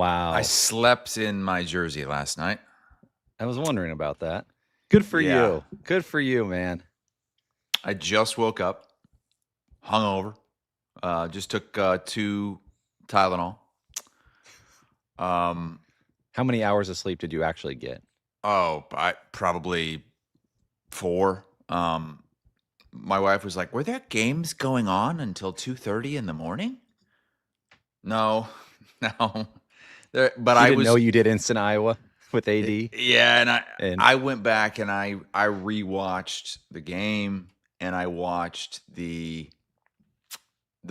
Wow. I slept in my jersey last night. I was wondering about that. Good for you. Good for you, man. I just woke up, hungover. Just took 2 Tylenol. How many hours of sleep did you actually get? Probably 4. My wife was like, "Were there games going on until 2:30 in the morning?" No. But I didn't know you did Instant Iowa with AD. Yeah, and I went back and I rewatched the game and I watched the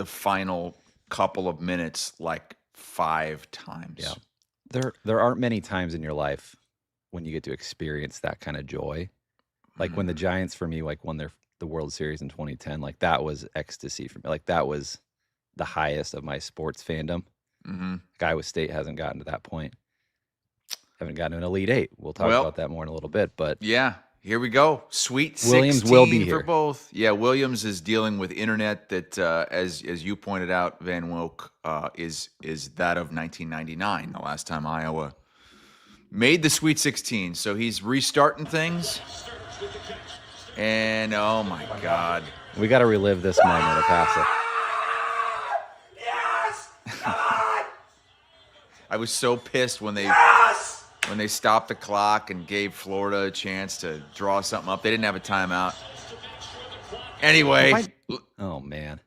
final couple of minutes like 5 times. Yeah. There aren't many times in your life when you get to experience that kind of joy. Like when the Giants, for me, like won the World Series in 2010, like that was ecstasy for me. Like that was the highest of my sports fandom. Iowa State hasn't gotten to that point. Haven't gotten to an Elite Eight. We'll talk about that more in a little bit. But yeah, here we go. Sweet 16 Williams will be here for both. Yeah, Williams is dealing with internet that, as you pointed out, Van Wilk, is that of 1999, the last time Iowa made the Sweet 16. So he's restarting things. And oh my God, we got to relive this moment of Hassel. I was so pissed when they stopped the clock and gave Florida a chance to draw something up. They didn't have a timeout. Anyway, oh man,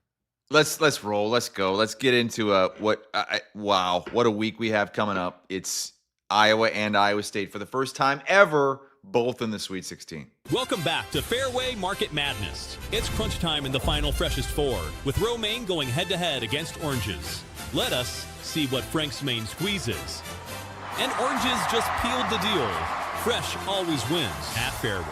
let's roll. Let's go. Let's get into what a week we have coming up. It's Iowa and Iowa State for the first time ever, both in the Sweet 16. Welcome back to Fareway Market Madness. It's crunch time in the final freshest 4, with Romaine going head-to-head against Oranges. Let us see what Frank's main squeeze is. And Oranges just peeled the deal. Fresh always wins at Fareway.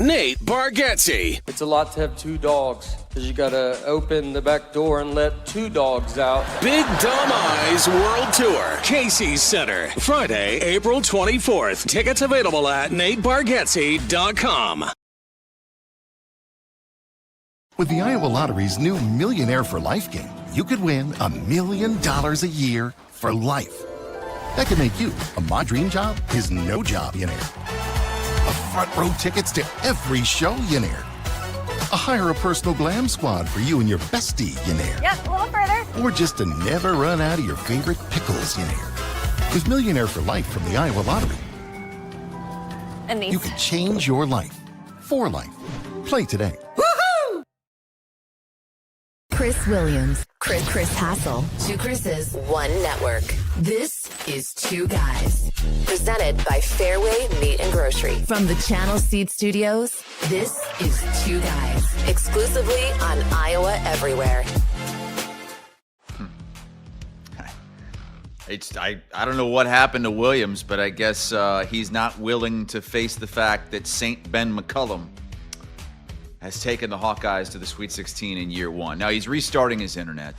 Nate Bargatze. It's a lot to have 2 dogs, because you got to open the back door and let 2 dogs out. Big Dumb Eyes World Tour, Casey's Center, Friday, April 24th. Tickets available at natebargatze.com. With the Iowa Lottery's new Millionaire for Life game, you could win $1 million a year for life. That could make you a My Dream Job is No Job-ionaire. A front row tickets to every show-yonaire. A hire a personal glam squad for you and your bestie-yonaire. Yep, a little further. Or just to never run out of your favorite pickles-yonaire. With Millionaire for Life from the Iowa Lottery, And these. you can change your life for life. Play today. Chris Williams, Chris Hassel, 2 Chris's, 1 network. This is 2 Guys. Presented by Fareway Meat and Grocery. From the Channel Seed Studios, this is 2 Guys. Exclusively on Iowa Everywhere. I don't know what happened to Williams, but I guess he's not willing to face the fact that St. Ben McCullum has taken the Hawkeyes to the Sweet 16 in year 1. Now, he's restarting his internet.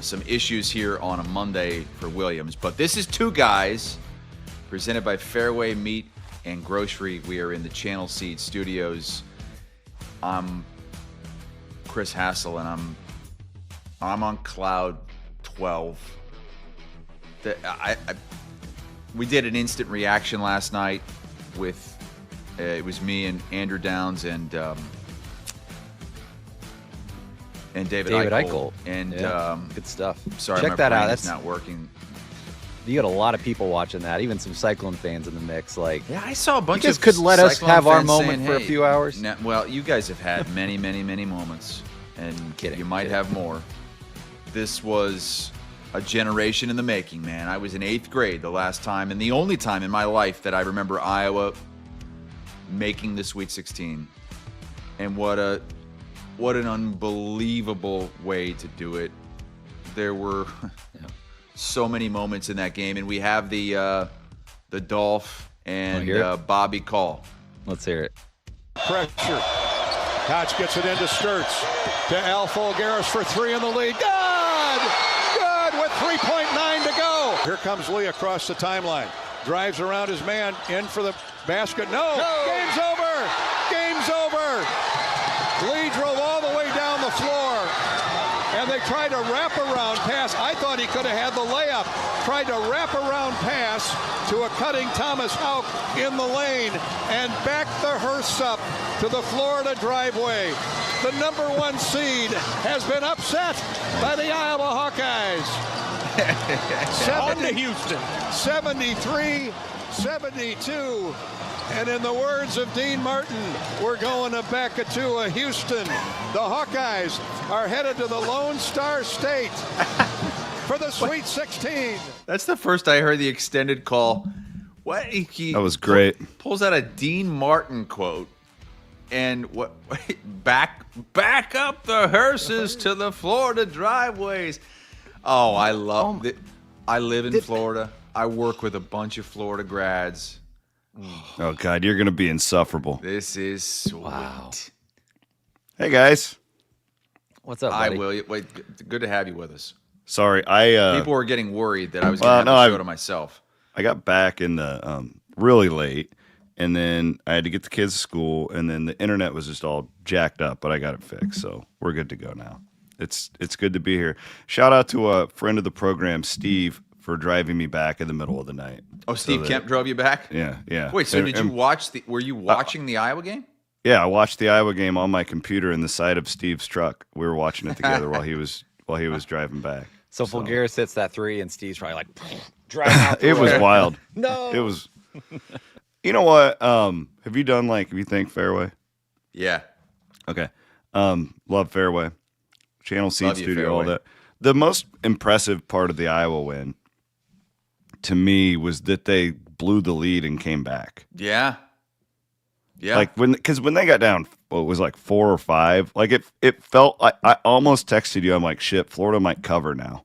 Some issues here on a Monday for Williams. But this is 2 Guys, presented by Fareway Meat and Grocery. We are in the Channel Seed Studios. I'm Chris Hassel, and I'm on cloud 12. We did an instant reaction last night with it was me and Andrew Downs and David Eichel. And good stuff. Sorry, check my that brain out. That's not working. You got a lot of people watching that, even some Cyclone fans in the mix. Like, yeah, I saw a bunch you of guys could let us Cyclone have our fans moment saying, for a hey, few hours. Well, you guys have had many, many, many moments, and you might have more. This was a generation in the making, man. I was in 8th grade the last time, and the only time in my life that I remember Iowa making the Sweet 16. And what an unbelievable way to do it. There were so many moments in that game, and we have the Dolph and Bobby call. Let's hear it. Pressure. Koch gets it into Sturts. To Al Folgaris for 3 in the lead. Good! Good with 3.9 to go. Here comes Lee across the timeline. Drives around his man, in for the basket. No! Game's over! Game's over! Lee drove all the way down the floor, and they tried a wraparound pass. I thought he could have had the layup. Tried a wraparound pass to a cutting Thomas Houck in the lane, and backed the hearse up to the Florida driveway. The number 1 seed has been upset by the Iowa Hawkeyes. On to Houston. 73-72. And in the words of Dean Martin, we're going to Becatua, Houston. The Hawkeyes are headed to the Lone Star State for the Sweet 16. That's the first I heard the extended call. What that was great. Pulls out a Dean Martin quote, and back up the hearses to the Florida driveways. Oh, I love it. I live in Florida. I work with a bunch of Florida grads. Oh, God, you're going to be insufferable. This is sweet. Wow. Hey, guys. What's up, buddy? Hi, Will. Wait, good to have you with us. Sorry, people were getting worried that I was going to have the show to myself. I got back in the really late, and then I had to get the kids to school, and then the internet was just all jacked up, but I got it fixed, so we're good to go now. It's good to be here. Shout out to a friend of the program, Steve, for driving me back in the middle of the night. Oh, Steve Kemp drove you back? Yeah. Wait, so did you watch were you watching the Iowa game? Yeah, I watched the Iowa game on my computer in the side of Steve's truck. We were watching it together while he was driving back. So Fulgaris hits that 3, and Steve's probably like, driving out the It was wild. No. It was. You know what? Have you done have you think Fareway? Yeah. Okay. Love Fareway. Channel Seed Studio, Fareway. all that. The most impressive part of the Iowa win, to me, was that they blew the lead and came back. Yeah. Yeah. Because when they got down, it was 4 or 5. It felt. I almost texted you. I'm like, shit, Florida might cover now.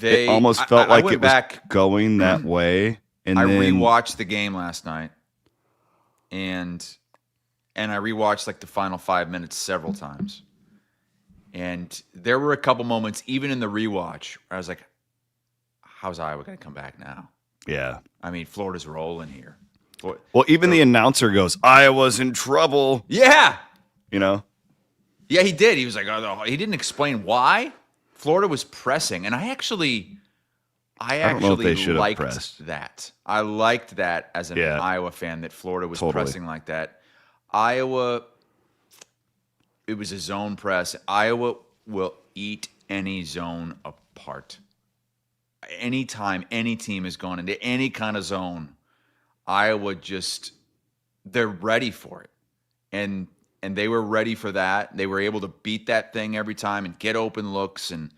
It almost felt like it was going that way. And I then rewatched the game last night, and I rewatched the final 5 minutes several times. And there were a couple moments, even in the rewatch, where I was like, how's Iowa going to come back now? Yeah. I mean, Florida's rolling here. Well, even the announcer goes, Iowa's in trouble. Yeah. You know? Yeah, he did. He was like, he didn't explain why. Florida was pressing. And I actually liked that. I liked that as an Iowa fan, that Florida was pressing like that. Iowa, it was a zone press. Iowa will eat any zone apart. Anytime any team has gone into any kind of zone, Iowa they're ready for it. And they were ready for that. They were able to beat that thing every time and get open looks. And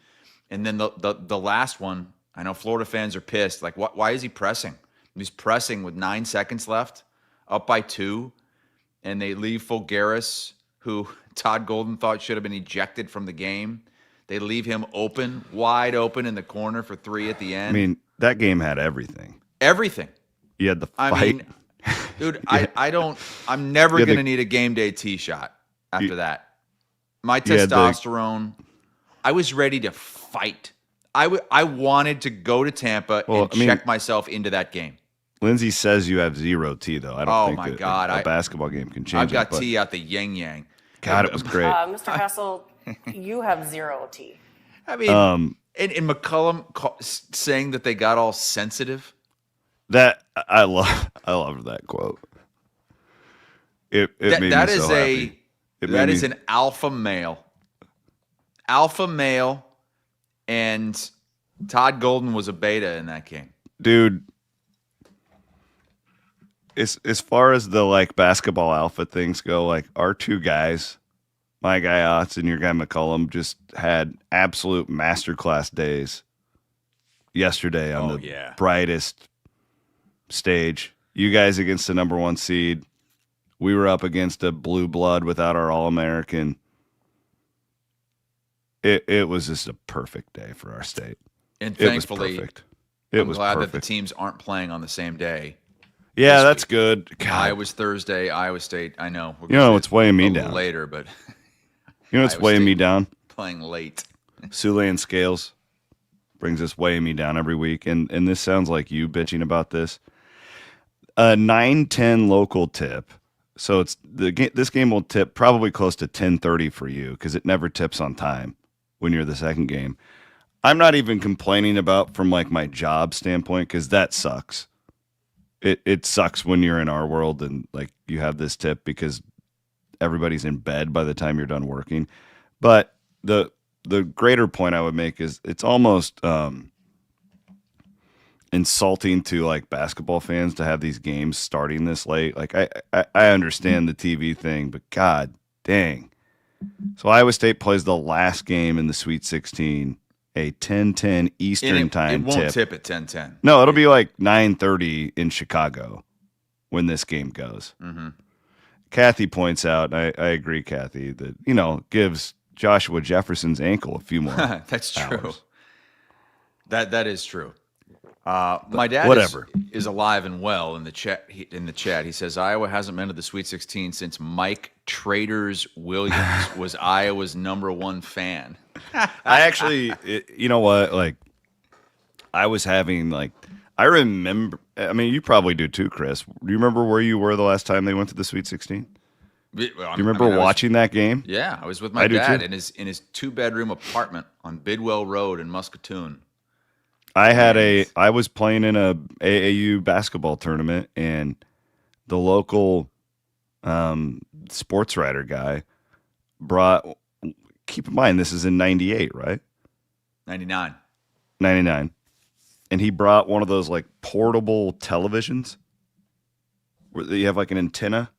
then the last one, I know Florida fans are pissed. Why is he pressing? He's pressing with 9 seconds left, up by 2, and they leave Fulgaris, who Todd Golden thought should have been ejected from the game. They leave him wide open in the corner for 3 at the end. I mean, that game had everything. Everything. You had the fight. I mean, dude, I'm never going to need a game day tee shot after that. My testosterone, I was ready to fight. I wanted to go to Tampa and check myself into that game. Lindsay says you have 0 tee, though. I don't think a basketball game can change I've got tee out the yang. God, it was great. Mr. Hassel, you have 0 tee. I mean, and McCullum saying that they got all sensitive. That I love that quote. It made me so happy. That is an alpha male. Alpha male, and Todd Golden was a beta in that game. Dude, as far as the basketball alpha things go, our 2 guys, my guy Otz and your guy McCullum, just had absolute masterclass days yesterday on the brightest stage. You guys against the number 1 seed. We were up against a blue blood without our All-American. It was just a perfect day for our state. And it was thankfully, perfect. I'm glad that the teams aren't playing on the same day. Yeah, that's good. God. Iowa's Thursday, Iowa State. I know. You know what's weighing me down later, but you know what's weighing me down? Playing late. Sule and Scales brings this weighing me down every week, and this sounds like you bitching about this. A 9:10 local tip. So it's this game will tip probably close to 10:30 for you because it never tips on time when you're the second game. I'm not even complaining about from like my job standpoint because that sucks. It sucks when you're in our world and like you have this tip because everybody's in bed by the time you're done working. But the greater point I would make is it's almost insulting to like basketball fans to have these games starting this late. Like I understand the TV thing, but God dang. So Iowa State plays the last game in the Sweet 16, a 10:10 Eastern time tip. It won't tip at 10:10. No, it'll be like 9:30 in Chicago when this game goes. Mm-hmm. Kathy points out, I agree, Kathy, that, gives Joshua Jefferson's ankle a few more That's true. hours. That is true. My dad is alive and well in the chat. He says Iowa hasn't been to the Sweet 16 since Mike Traders Williams was Iowa's #1 fan. I actually, you know what? Like, I was having I remember. I mean, you probably do too, Chris. Do you remember where you were the last time they went to the Sweet 16? Do you remember watching that game? Yeah, I was with my dad in his 2-bedroom apartment on Bidwell Road in Muscatoon. I was playing in a AAU basketball tournament, and the local sports writer guy brought. Keep in mind, this is in '98, right? 99. 99, and he brought one of those like portable televisions where you have like an antenna.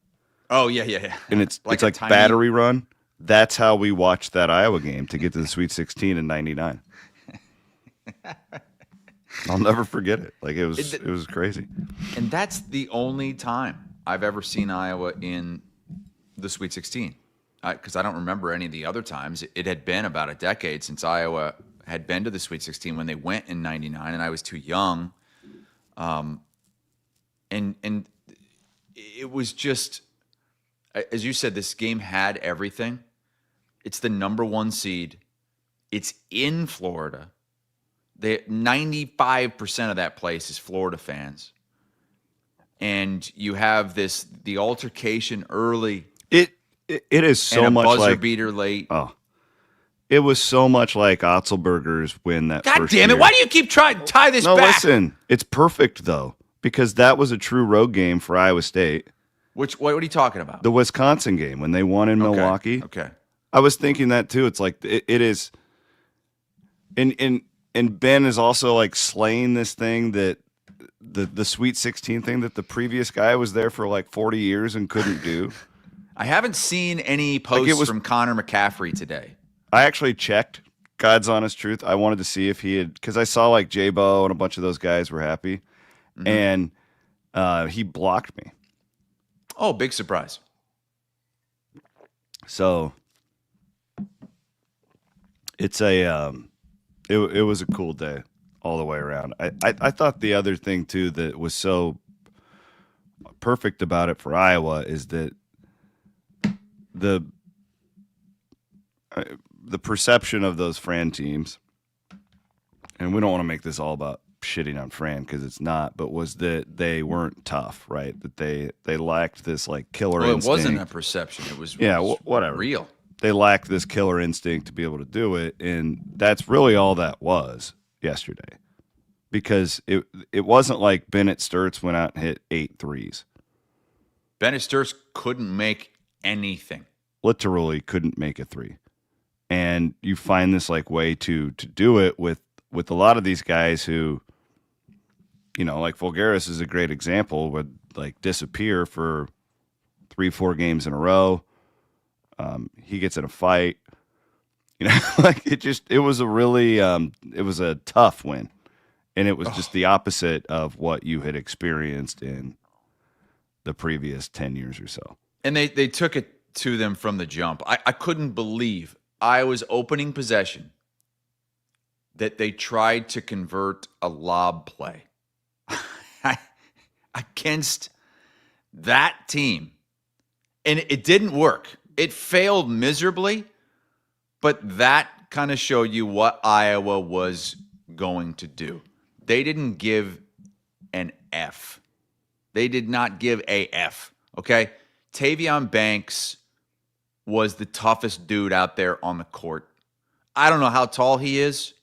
Oh yeah. And it's like tiny... battery run. That's how we watched that Iowa game to get to the Sweet 16 in '99. I'll never forget it. Like it was crazy. And that's the only time I've ever seen Iowa in the Sweet 16. Because I don't remember any of the other times. It had been about a decade since Iowa had been to the Sweet 16 when they went in '99, and I was too young. And it was just, as you said, this game had everything. It's the #1 seed. It's in Florida. 95% of that place is Florida fans. And you have the altercation early. It is so and a much buzzer like beater late. Oh, it was so much like Otzelberger's win that. God first damn it! year. Why do you keep trying to tie this back? No, listen, it's perfect though because that was a true road game for Iowa State. What are you talking about? The Wisconsin game when they won in Milwaukee. Okay, I was thinking that too. It's like it is, and Ben is also like slaying this thing that the Sweet 16 thing that the previous guy was there for like 40 years and couldn't do. I haven't seen any posts from Connor McCaffrey today. I actually checked, God's honest truth. I wanted to see if he had, because I saw like J-Bo and a bunch of those guys were happy, and he blocked me. Oh, big surprise. So it's it was a cool day all the way around. I thought the other thing too that was so perfect about it for Iowa is that the perception of those Fran teams, and we don't want to make this all about shitting on Fran because it's not, but was that they weren't tough, right? That they lacked this like killer instinct. It wasn't a perception. It was whatever. Real. They lacked this killer instinct to be able to do it, and that's really all that was yesterday. Because it wasn't like Bennett Sturts went out and hit 8 threes. Bennett Sturts couldn't make anything. Literally couldn't make a 3. And you find this like way to do it with a lot of these guys who, like Fulgaris is a great example, would like disappear for 3-4 games in a row. He gets in a fight, like it was a really, it was a tough win. And it was just the opposite of what you had experienced in the previous 10 years or so. And they took it to them from the jump. I couldn't believe Iowa's opening possession that they tried to convert a lob play against that team. And it didn't work. It failed miserably, but that kind of showed you what Iowa was going to do. They didn't give an F. They did not give a F, okay? Tavion Banks was the toughest dude out there on the court. I don't know how tall he is,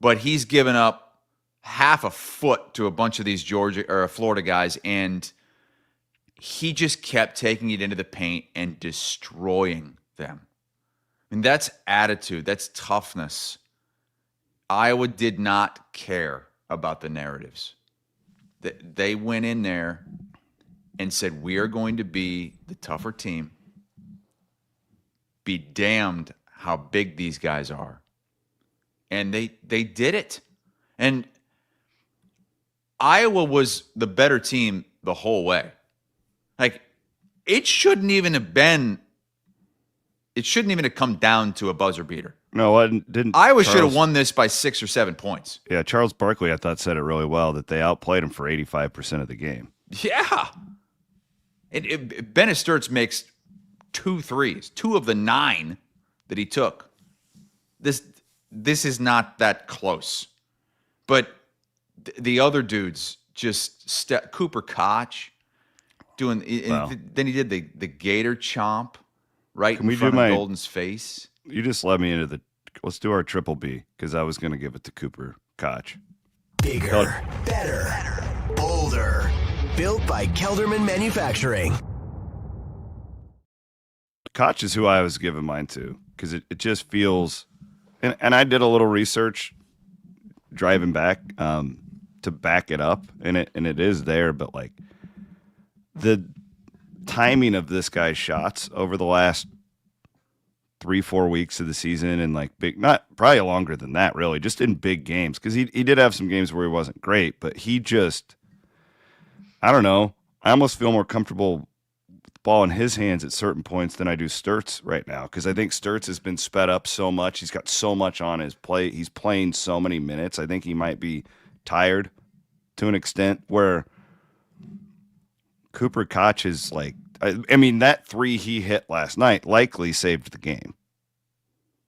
but he's given up half a foot to a bunch of these Florida guys, and he just kept taking it into the paint and destroying them. I mean, that's attitude. That's toughness. Iowa did not care about the narratives. They went in there and said, we are going to be the tougher team. Be damned how big these guys are. And they did it. And Iowa was the better team the whole way. Like, it shouldn't even have come down to a buzzer beater. No, it didn't. Iowa should have won this by 6 or 7 points. Yeah, Charles Barkley, I thought, said it really well, that they outplayed him for 85% of the game. Yeah. Bennett Sturts makes 2 threes, 2 of the 9 that he took. This is not that close. But the other dudes just Cooper Koch doing. Wow. Then he did the Gator chomp right in front of Golden's face. You just led me into let's do our triple B, because I was going to give it to Cooper Koch. Bigger, better, bolder. Built by Kelderman Manufacturing. Koch is who I was giving mine to, because it just feels, and I did a little research driving back to back it up, and it is there, but like the timing of this guy's shots over the last 3-4 weeks of the season, and like probably longer than that, really, just in big games, because he did have some games where he wasn't great, but he just, I don't know, I almost feel more comfortable with the ball in his hands at certain points than I do Sturts right now, because I think Sturts has been sped up so much. He's got so much on his plate. He's playing so many minutes. I think he might be tired to an extent, where Cooper Koch is like, I mean, that 3 he hit last night likely saved the game,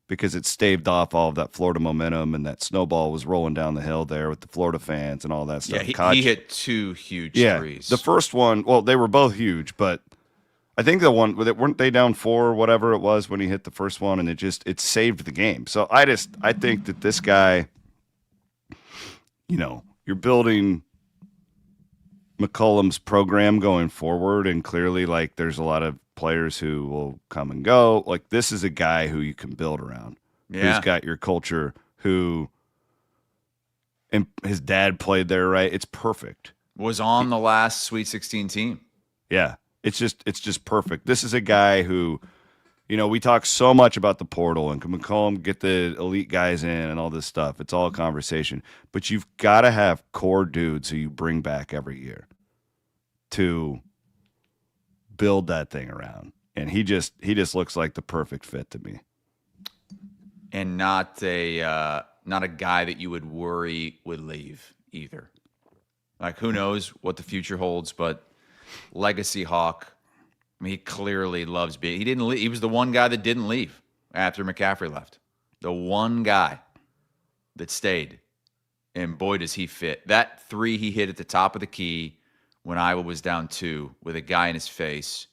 because it staved off all of that Florida momentum, and that snowball was rolling down the hill there with the Florida fans and all that stuff. Yeah, he hit 2 huge threes. The first one, well, they were both huge, but I think the one, weren't they down 4 or whatever it was when he hit the first one, and it saved the game. So I think that this guy, you're building McCollum's program going forward, and clearly, like, there's a lot of players who will come and go. Like, this is a guy who you can build around. Yeah. Who's got your culture, and his dad played there, right? It's perfect. Was on the last Sweet 16 team. Yeah. It's just perfect. This is a guy who, we talk so much about the portal and can McCollum get the elite guys in and all this stuff. It's all a conversation. But you've got to have core dudes who you bring back every year to build that thing around. And he just looks like the perfect fit to me. And not a guy that you would worry would leave either. Like, who knows what the future holds, but legacy Hawk. I mean, he clearly loves being. He didn't leave. He was the one guy that didn't leave after McCaffrey left. The one guy that stayed. And boy, does he fit. That 3 he hit at the top of the key when Iowa was down 2 with a guy in his face.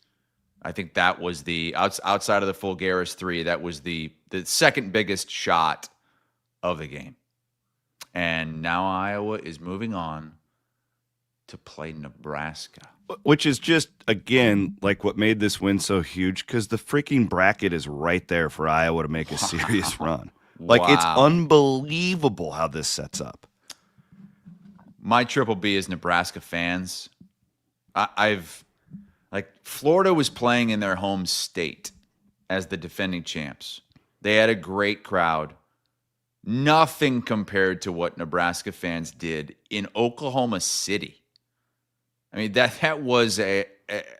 I think that was the outside of the Fulgaris 3. That was the second biggest shot of the game. And now Iowa is moving on to play Nebraska. Which is just, again, like what made this win so huge, because the freaking bracket is right there for Iowa to make a serious run. Like, It's unbelievable how this sets up. My triple B is Nebraska fans. Florida was playing in their home state as the defending champs. They had a great crowd. Nothing compared to what Nebraska fans did in Oklahoma City. I mean, that was an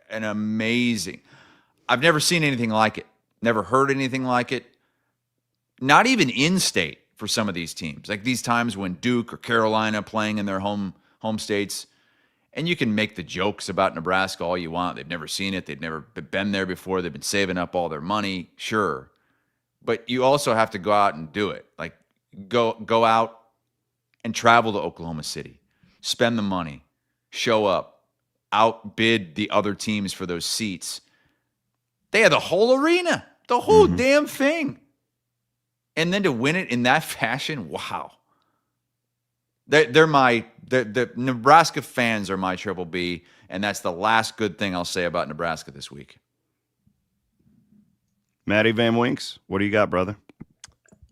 amazing. I've never seen anything like it. Never heard anything like it. Not even in-state for some of these teams. Like these times when Duke or Carolina playing in their home states, and you can make the jokes about Nebraska all you want. They've never seen it. They've never been there before. They've been saving up all their money. Sure. But you also have to go out and do it. Like go out and travel to Oklahoma City. Spend the money. Show up. Outbid the other teams for those seats. They had the whole arena. The whole damn thing. And then to win it in that fashion, wow. The Nebraska fans are my Triple B, and that's the last good thing I'll say about Nebraska this week. Matty Van Winks, what do you got, brother?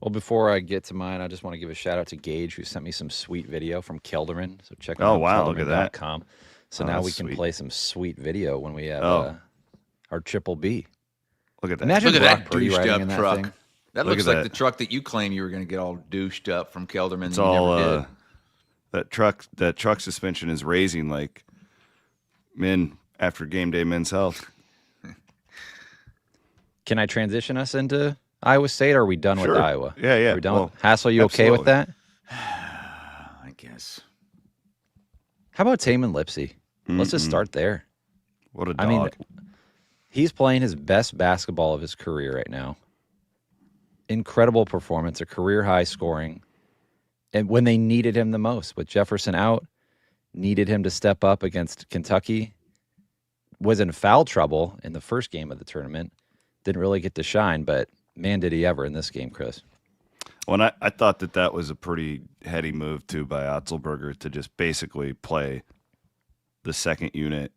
Well, before I get to mine, I just want to give a shout out to Gage, who sent me some sweet video from Kelderman. So check out Kelderman.com. So now we can play some sweet video when we have our Triple B. Look at that. Imagine Look at that Purdy douched riding up in that truck. thing. That looks like the truck that you claim you were going to get all douched up from Kelderman. It's you all never did. that truck suspension is raising like men after game day Men's Health. Can I transition us into Iowa State, or are we done with Iowa? Yeah. Are we done? Hassel, you okay with that? I guess. How about Tamin Lipsey? Let's just start there. What a dog. I mean, he's playing his best basketball of his career right now. Incredible performance, a career high scoring. And when they needed him the most, with Jefferson out, needed him to step up against Kentucky, was in foul trouble in the first game of the tournament, didn't really get to shine, but man, did he ever in this game, Chris. Well, and I thought that was a pretty heady move, too, by Otzelberger to just basically play the second unit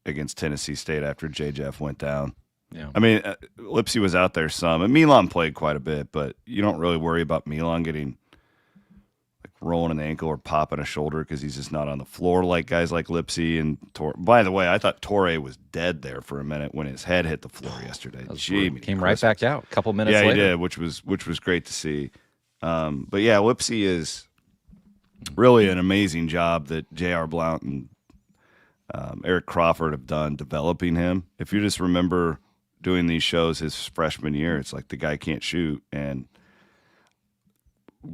against Tennessee State after J-Jeff went down. Yeah. I mean, Lipsey was out there some, and Milan played quite a bit, but you don't really worry about Milan getting like rolling an ankle or popping a shoulder because he's just not on the floor like guys like Lipsey and Torre. By the way, I thought Torre was dead there for a minute when his head hit the floor yesterday. Came right back out a couple minutes later. Yeah, he did, which was great to see. But yeah, Lipsey is really an amazing job that J.R. Blount and Eric Crawford have done developing him. If you just remember doing these shows his freshman year, it's like the guy can't shoot, and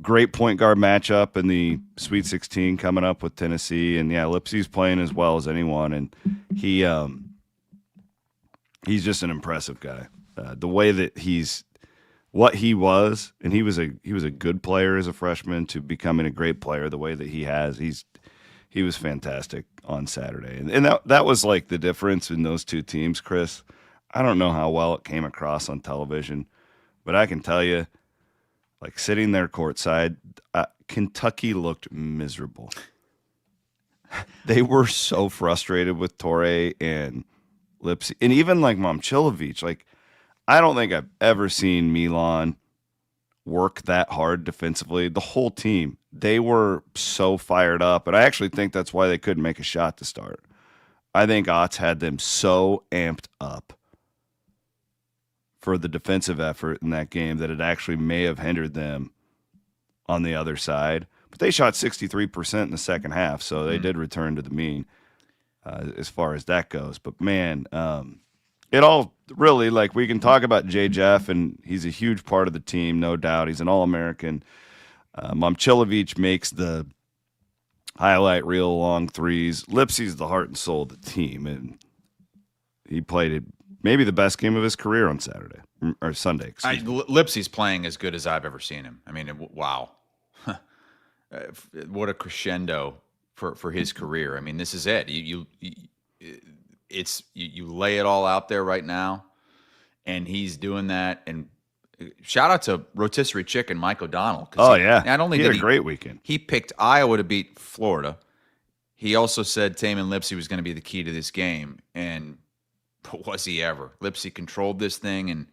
great point guard matchup in the Sweet 16 coming up with Tennessee. And yeah, Lipsey's playing as well as anyone, and he's just an impressive guy. The way that what he was, and he was a good player as a freshman to becoming a great player. The way that he was fantastic on Saturday, and that was like the difference in those two teams, Chris. I don't know how well it came across on television, but I can tell you, like sitting there courtside, Kentucky looked miserable. They were so frustrated with Torre and Lipsey, and even like Momcilovic. Like, I don't think I've ever seen Milan work that hard defensively. The whole team, they were so fired up, and I actually think that's why they couldn't make a shot to start. I think Otz had them so amped up for the defensive effort in that game that it actually may have hindered them on the other side. But they shot 63% in the second half, so they did return to the mean as far as that goes. But, man, it all really, like, we can talk about J. Jeff, and he's a huge part of the team, no doubt. He's an All-American. Momcilovic makes the highlight reel long threes. Lipsey's the heart and soul of the team, and he played it. Maybe the best game of his career on Saturday or Sunday. Lipsey's playing as good as I've ever seen him. I mean, wow. What a crescendo for his career. I mean, this is it. You lay it all out there right now, and he's doing that. And shout out to Rotisserie Chicken Mike O'Donnell. Not only he had a great weekend. He picked Iowa to beat Florida. He also said Tamin Lipsey was going to be the key to this game, and was he ever? Lipsey controlled this thing, and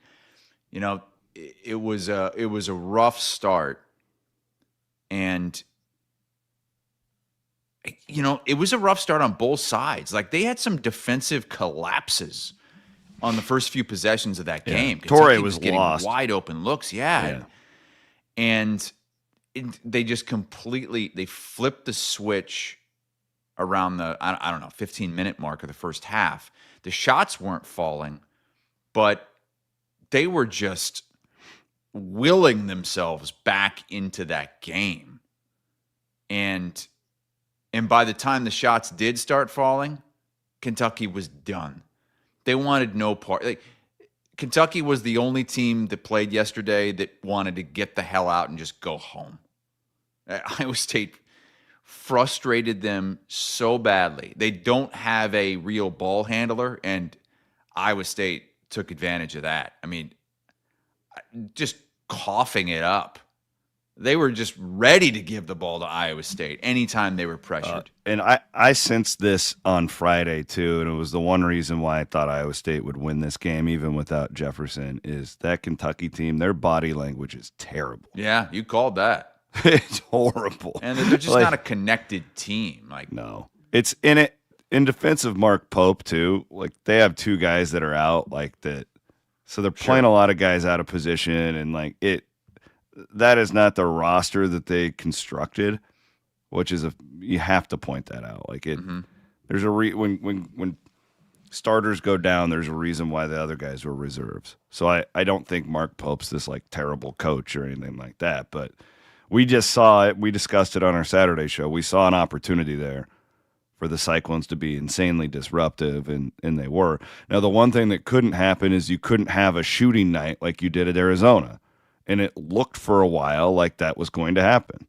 it was a rough start, and it was a rough start on both sides. Like, they had some defensive collapses on the first few possessions of that game. Torre was getting lost. Wide open looks, and they just completely flipped the switch around the 15-minute mark of the first half. The shots weren't falling, but they were just willing themselves back into that game. And by the time the shots did start falling, Kentucky was done. They wanted no part. Kentucky was the only team that played yesterday that wanted to get the hell out and just go home. Iowa State frustrated them so badly. They don't have a real ball handler, and Iowa State took advantage of that. I mean, just coughing it up. They were just ready to give the ball to Iowa State anytime they were pressured. And I sensed this on Friday, too, and it was the one reason why I thought Iowa State would win this game, even without Jefferson, is that Kentucky team, their body language is terrible. Yeah, you called that. It's horrible. And they're just not a connected team. No. It's in defense of Mark Pope, too. They have two guys that are out like that. So they're playing a lot of guys out of position, and that is not the roster that they constructed, which is you have to point that out. There's when starters go down, there's a reason why the other guys were reserves. So I don't think Mark Pope's this terrible coach or anything like that, but we just saw it. We discussed it on our Saturday show. We saw an opportunity there for the Cyclones to be insanely disruptive, and they were. Now, the one thing that couldn't happen is you couldn't have a shooting night like you did at Arizona. And it looked for a while like that was going to happen.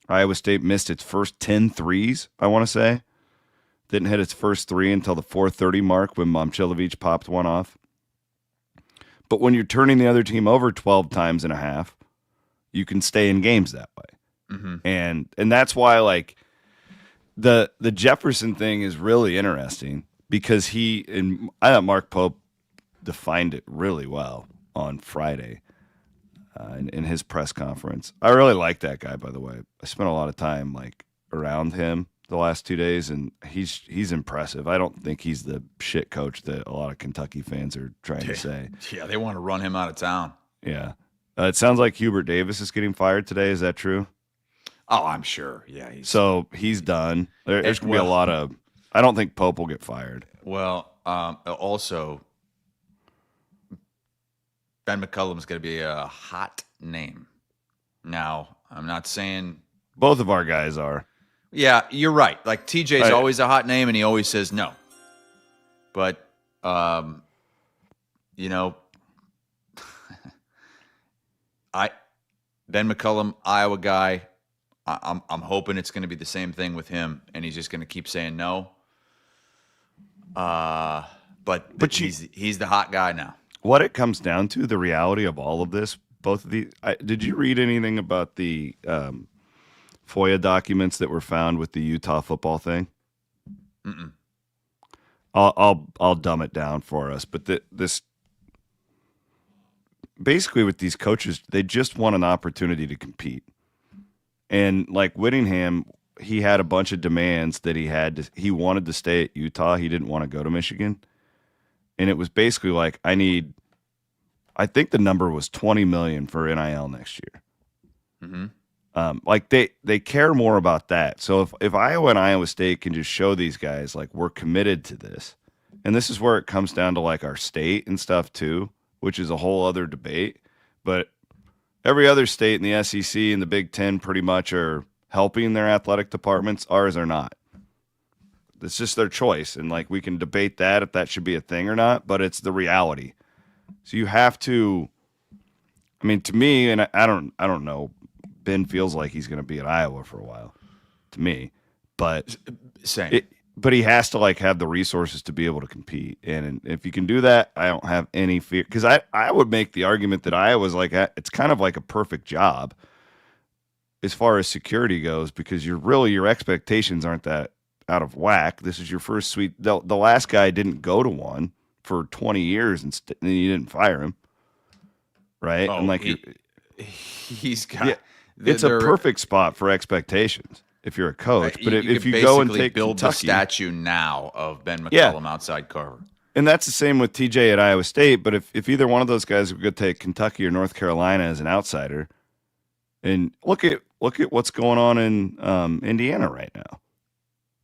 Iowa State missed its first 10 threes, I want to say. Didn't hit its first three until the 4:30 mark when Momcilovic popped one off. But when you're turning the other team over 12 times and a half, you can stay in games that way. Mm-hmm. And that's why the Jefferson thing is really interesting, because I thought Mark Pope defined it really well on Friday. In his press conference. I really like that guy, by the way. I spent a lot of time around him the last 2 days, and he's impressive. I don't think he's the shit coach that a lot of Kentucky fans are trying to say. Yeah, they want to run him out of town. Yeah. It sounds like Hubert Davis is getting fired today. Is that true? Oh, I'm sure. Yeah. So he's done. There's going to be a lot of – I don't think Pope will get fired. Well, also – Ben McCullum's going to be a hot name. Now, I'm not saying... Both of our guys are. Yeah, you're right. TJ's always a hot name, and he always says no. But, Ben McCullum, Iowa guy, I'm hoping it's going to be the same thing with him, and he's just going to keep saying no. But he's the hot guy now. What it comes down to, the reality of all of this, both of these. Did you read anything about the FOIA documents that were found with the Utah football thing? Mm-mm. I'll dumb it down for us, but this basically with these coaches, they just want an opportunity to compete, and Whittingham, he had a bunch of demands that he wanted to stay at Utah. He didn't want to go to Michigan. And it was basically I think the number was $20 million for NIL next year. Mm-hmm. They care more about that. So if Iowa and Iowa State can just show these guys we're committed to this, and this is where it comes down to our state and stuff too, which is a whole other debate. But every other state in the SEC and the Big Ten pretty much are helping their athletic departments. Ours are not. It's just their choice, and we can debate that if that should be a thing or not, but it's the reality. So you have to. I mean, to me, and I don't know. Ben feels like he's going to be at Iowa for a while, to me, but same. But he has to have the resources to be able to compete, and if you can do that, I don't have any fear, because I would make the argument that Iowa's it's kind of like a perfect job as far as security goes, because your expectations aren't that out of whack. This is your first sweet. The last guy didn't go to one for 20 years, and you didn't fire him, right? Oh, and he's got. Yeah, it's a perfect spot for expectations if you're a coach. But if you go and take build Kentucky, the statue now of Ben McCullum outside Carver, and that's the same with TJ at Iowa State. But if either one of those guys would go take Kentucky or North Carolina as an outsider, and look at what's going on in Indiana right now.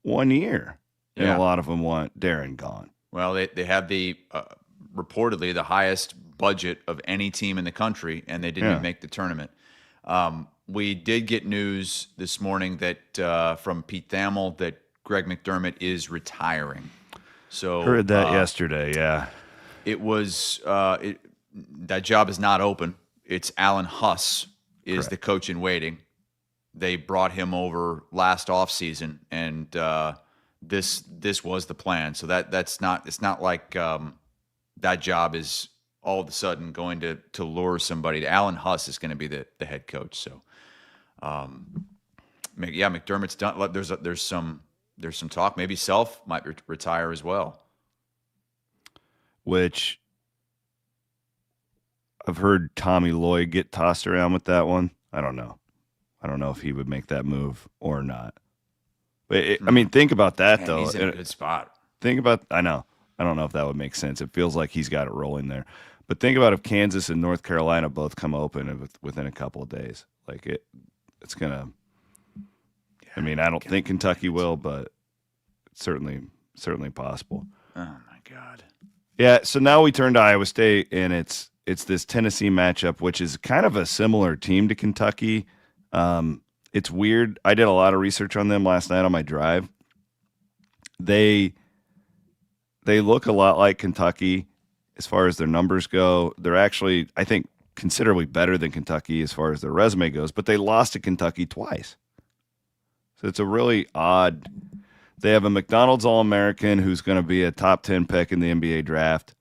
1 year, and a lot of them want Darren gone. Well, they have the reportedly the highest budget of any team in the country, and they didn't even make the tournament. We did get news this morning that from Pete Thamel that Greg McDermott is retiring. So heard that yesterday. Yeah, it was that job is not open. It's Alan Huss is the coach in waiting. They brought him over last offseason, and this was the plan. So it's not like that job is all of a sudden going to lure somebody. Alan Huss is going to be the head coach. So McDermott's done. There's some talk. Maybe Self might retire as well. Which I've heard Tommy Lloyd get tossed around with that one. I don't know if he would make that move or not. But I mean, think about that though. He's in a good spot. I know. I don't know if that would make sense. It feels like he's got it rolling there. But think about if Kansas and North Carolina both come open within a couple of days. Like it's gonna. I mean, I don't think Kentucky will, but it's certainly possible. Oh my God. Yeah. So now we turn to Iowa State, and it's this Tennessee matchup, which is kind of a similar team to Kentucky. It's weird. I did a lot of research on them last night on my drive. They look a lot like Kentucky as far as their numbers go. They're actually, I think, considerably better than Kentucky as far as their resume goes, but they lost to Kentucky twice. So it's a really odd. They have a McDonald's All-American who's going to be a top 10 pick in the NBA draft,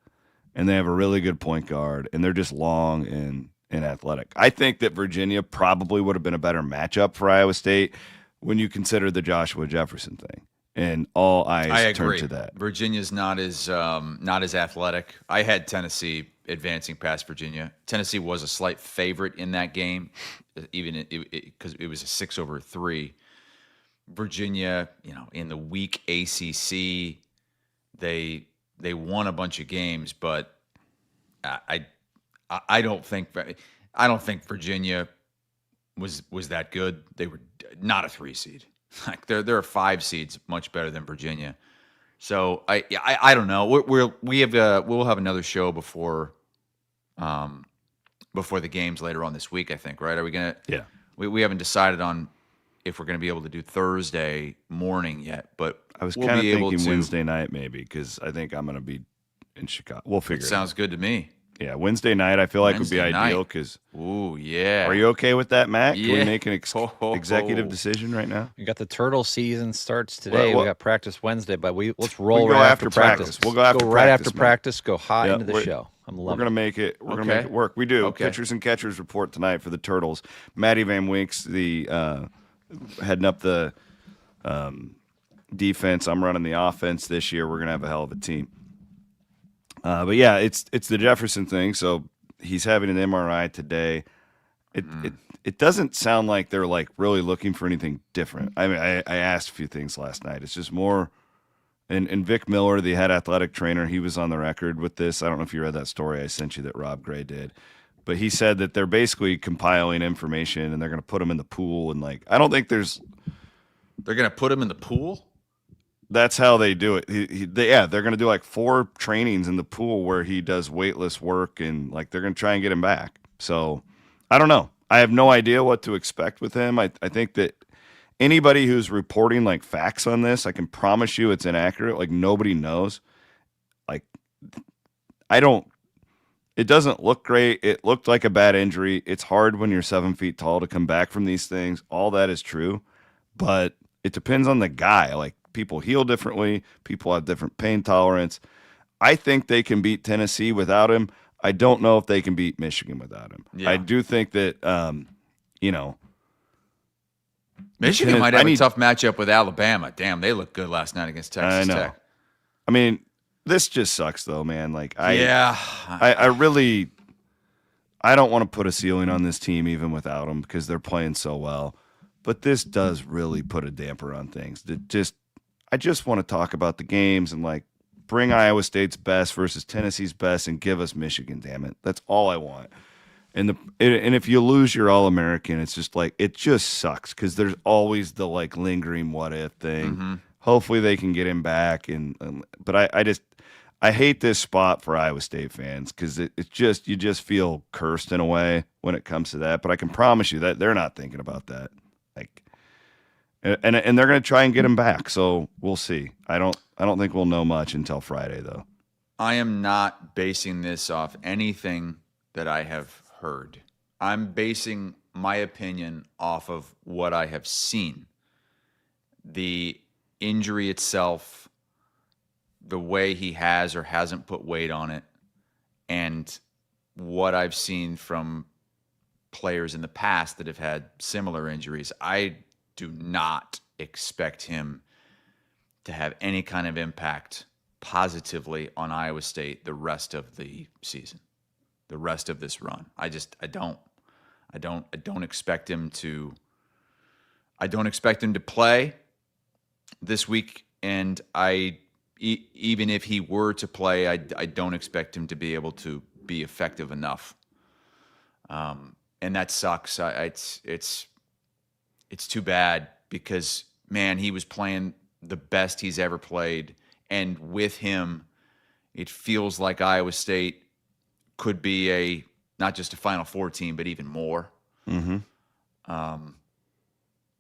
and they have a really good point guard, and they're just long and athletic. I think that Virginia probably would have been a better matchup for Iowa State when you consider the Joshua Jefferson thing, and all eyes turn to that. Virginia's not as athletic. I had Tennessee advancing past Virginia. Tennessee was a slight favorite in that game, even because it was a 6-3. Virginia, in the weak ACC, they won a bunch of games, but I don't think Virginia was that good. They were not a 3 seed. Like there are 5 seeds much better than Virginia. So I don't know. We'll have another show before the games later on this week, I think, right? Are we gonna? Yeah. We haven't decided on if we're going to be able to do Thursday morning yet, but I was kind of thinking Wednesday night maybe, because I think I'm going to be in Chicago. We'll figure it out. Sounds good to me. Yeah, Wednesday night I feel like would be ideal because. Ooh, yeah. Are you okay with that, Matt? Can we make an executive decision right now? We got the turtle season starts today. We got practice Wednesday, but let's roll right after practice. We'll go after right practice, after practice. Go hot into the show. I'm loving it. We're gonna make it. We're gonna make it work. We do. Okay. Pitchers and catchers report tonight for the Turtles. Matty Van Wink's the heading up the defense. I'm running the offense this year. We're gonna have a hell of a team. But yeah, it's the Jefferson thing. So he's having an MRI today. It doesn't sound like they're like really looking for anything different. I mean, I asked a few things last night. It's just more. And Vic Miller, the head athletic trainer, he was on the record with this. I don't know if you read that story I sent you that Rob Gray did. But he said that they're basically compiling information and they're going to put him in the pool. And like, I don't think there's. They're going to put him in the pool? That's how they do it. They're going to do like 4 trainings in the pool where he does weightless work, and like they're going to try and get him back. So I don't know. I have no idea what to expect with him. I think that anybody who's reporting like facts on this, I can promise you it's inaccurate. Like nobody knows. Like it doesn't look great. It looked like a bad injury. It's hard when you're 7 feet tall to come back from these things. All that is true, but it depends on the guy. Like people heal differently. People have different pain tolerance. I think they can beat Tennessee without him. I don't know if they can beat Michigan without him. Yeah. I do think that, Michigan might have a tough matchup with Alabama. Damn, they looked good last night against Texas Tech. I mean, this just sucks though, man. Like I don't want to put a ceiling on this team even without them because they're playing so well. But this does really put a damper on things. I just want to talk about the games and like bring Iowa State's best versus Tennessee's best and give us Michigan, damn it. That's all I want. And if you lose your All-American, it's just like it just sucks because there's always the like lingering what if thing. Mm-hmm. Hopefully they can get him back, but I hate this spot for Iowa State fans because it's just you just feel cursed in a way when it comes to that. But I can promise you that they're not thinking about that. Like, and they're going to try and get him back. So we'll see. I don't think we'll know much until Friday, though. I am not basing this off anything that I have heard. I'm basing my opinion off of what I have seen. The injury itself, the way he has or hasn't put weight on it, and what I've seen from players in the past that have had similar injuries. I do not expect him to have any kind of impact positively on Iowa State the rest of the season, the rest of this run. I don't expect him to. I don't expect him to play this week, and even if he were to play, I don't expect him to be able to be effective enough. And that sucks. It's too bad because, man, he was playing the best he's ever played. And with him, it feels like Iowa State could be not just a Final Four team, but even more. Mm-hmm.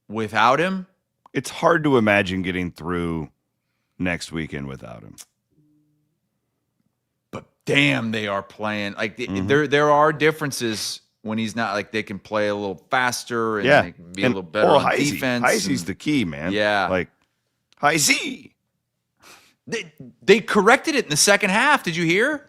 Without him, it's hard to imagine getting through next weekend without him. But damn, they are playing like there are differences when he's not. Like, they can play a little faster and they can be a little better on defense. Heisey's the key, man. Yeah, like Heisey. They corrected it in the second half. Did you hear?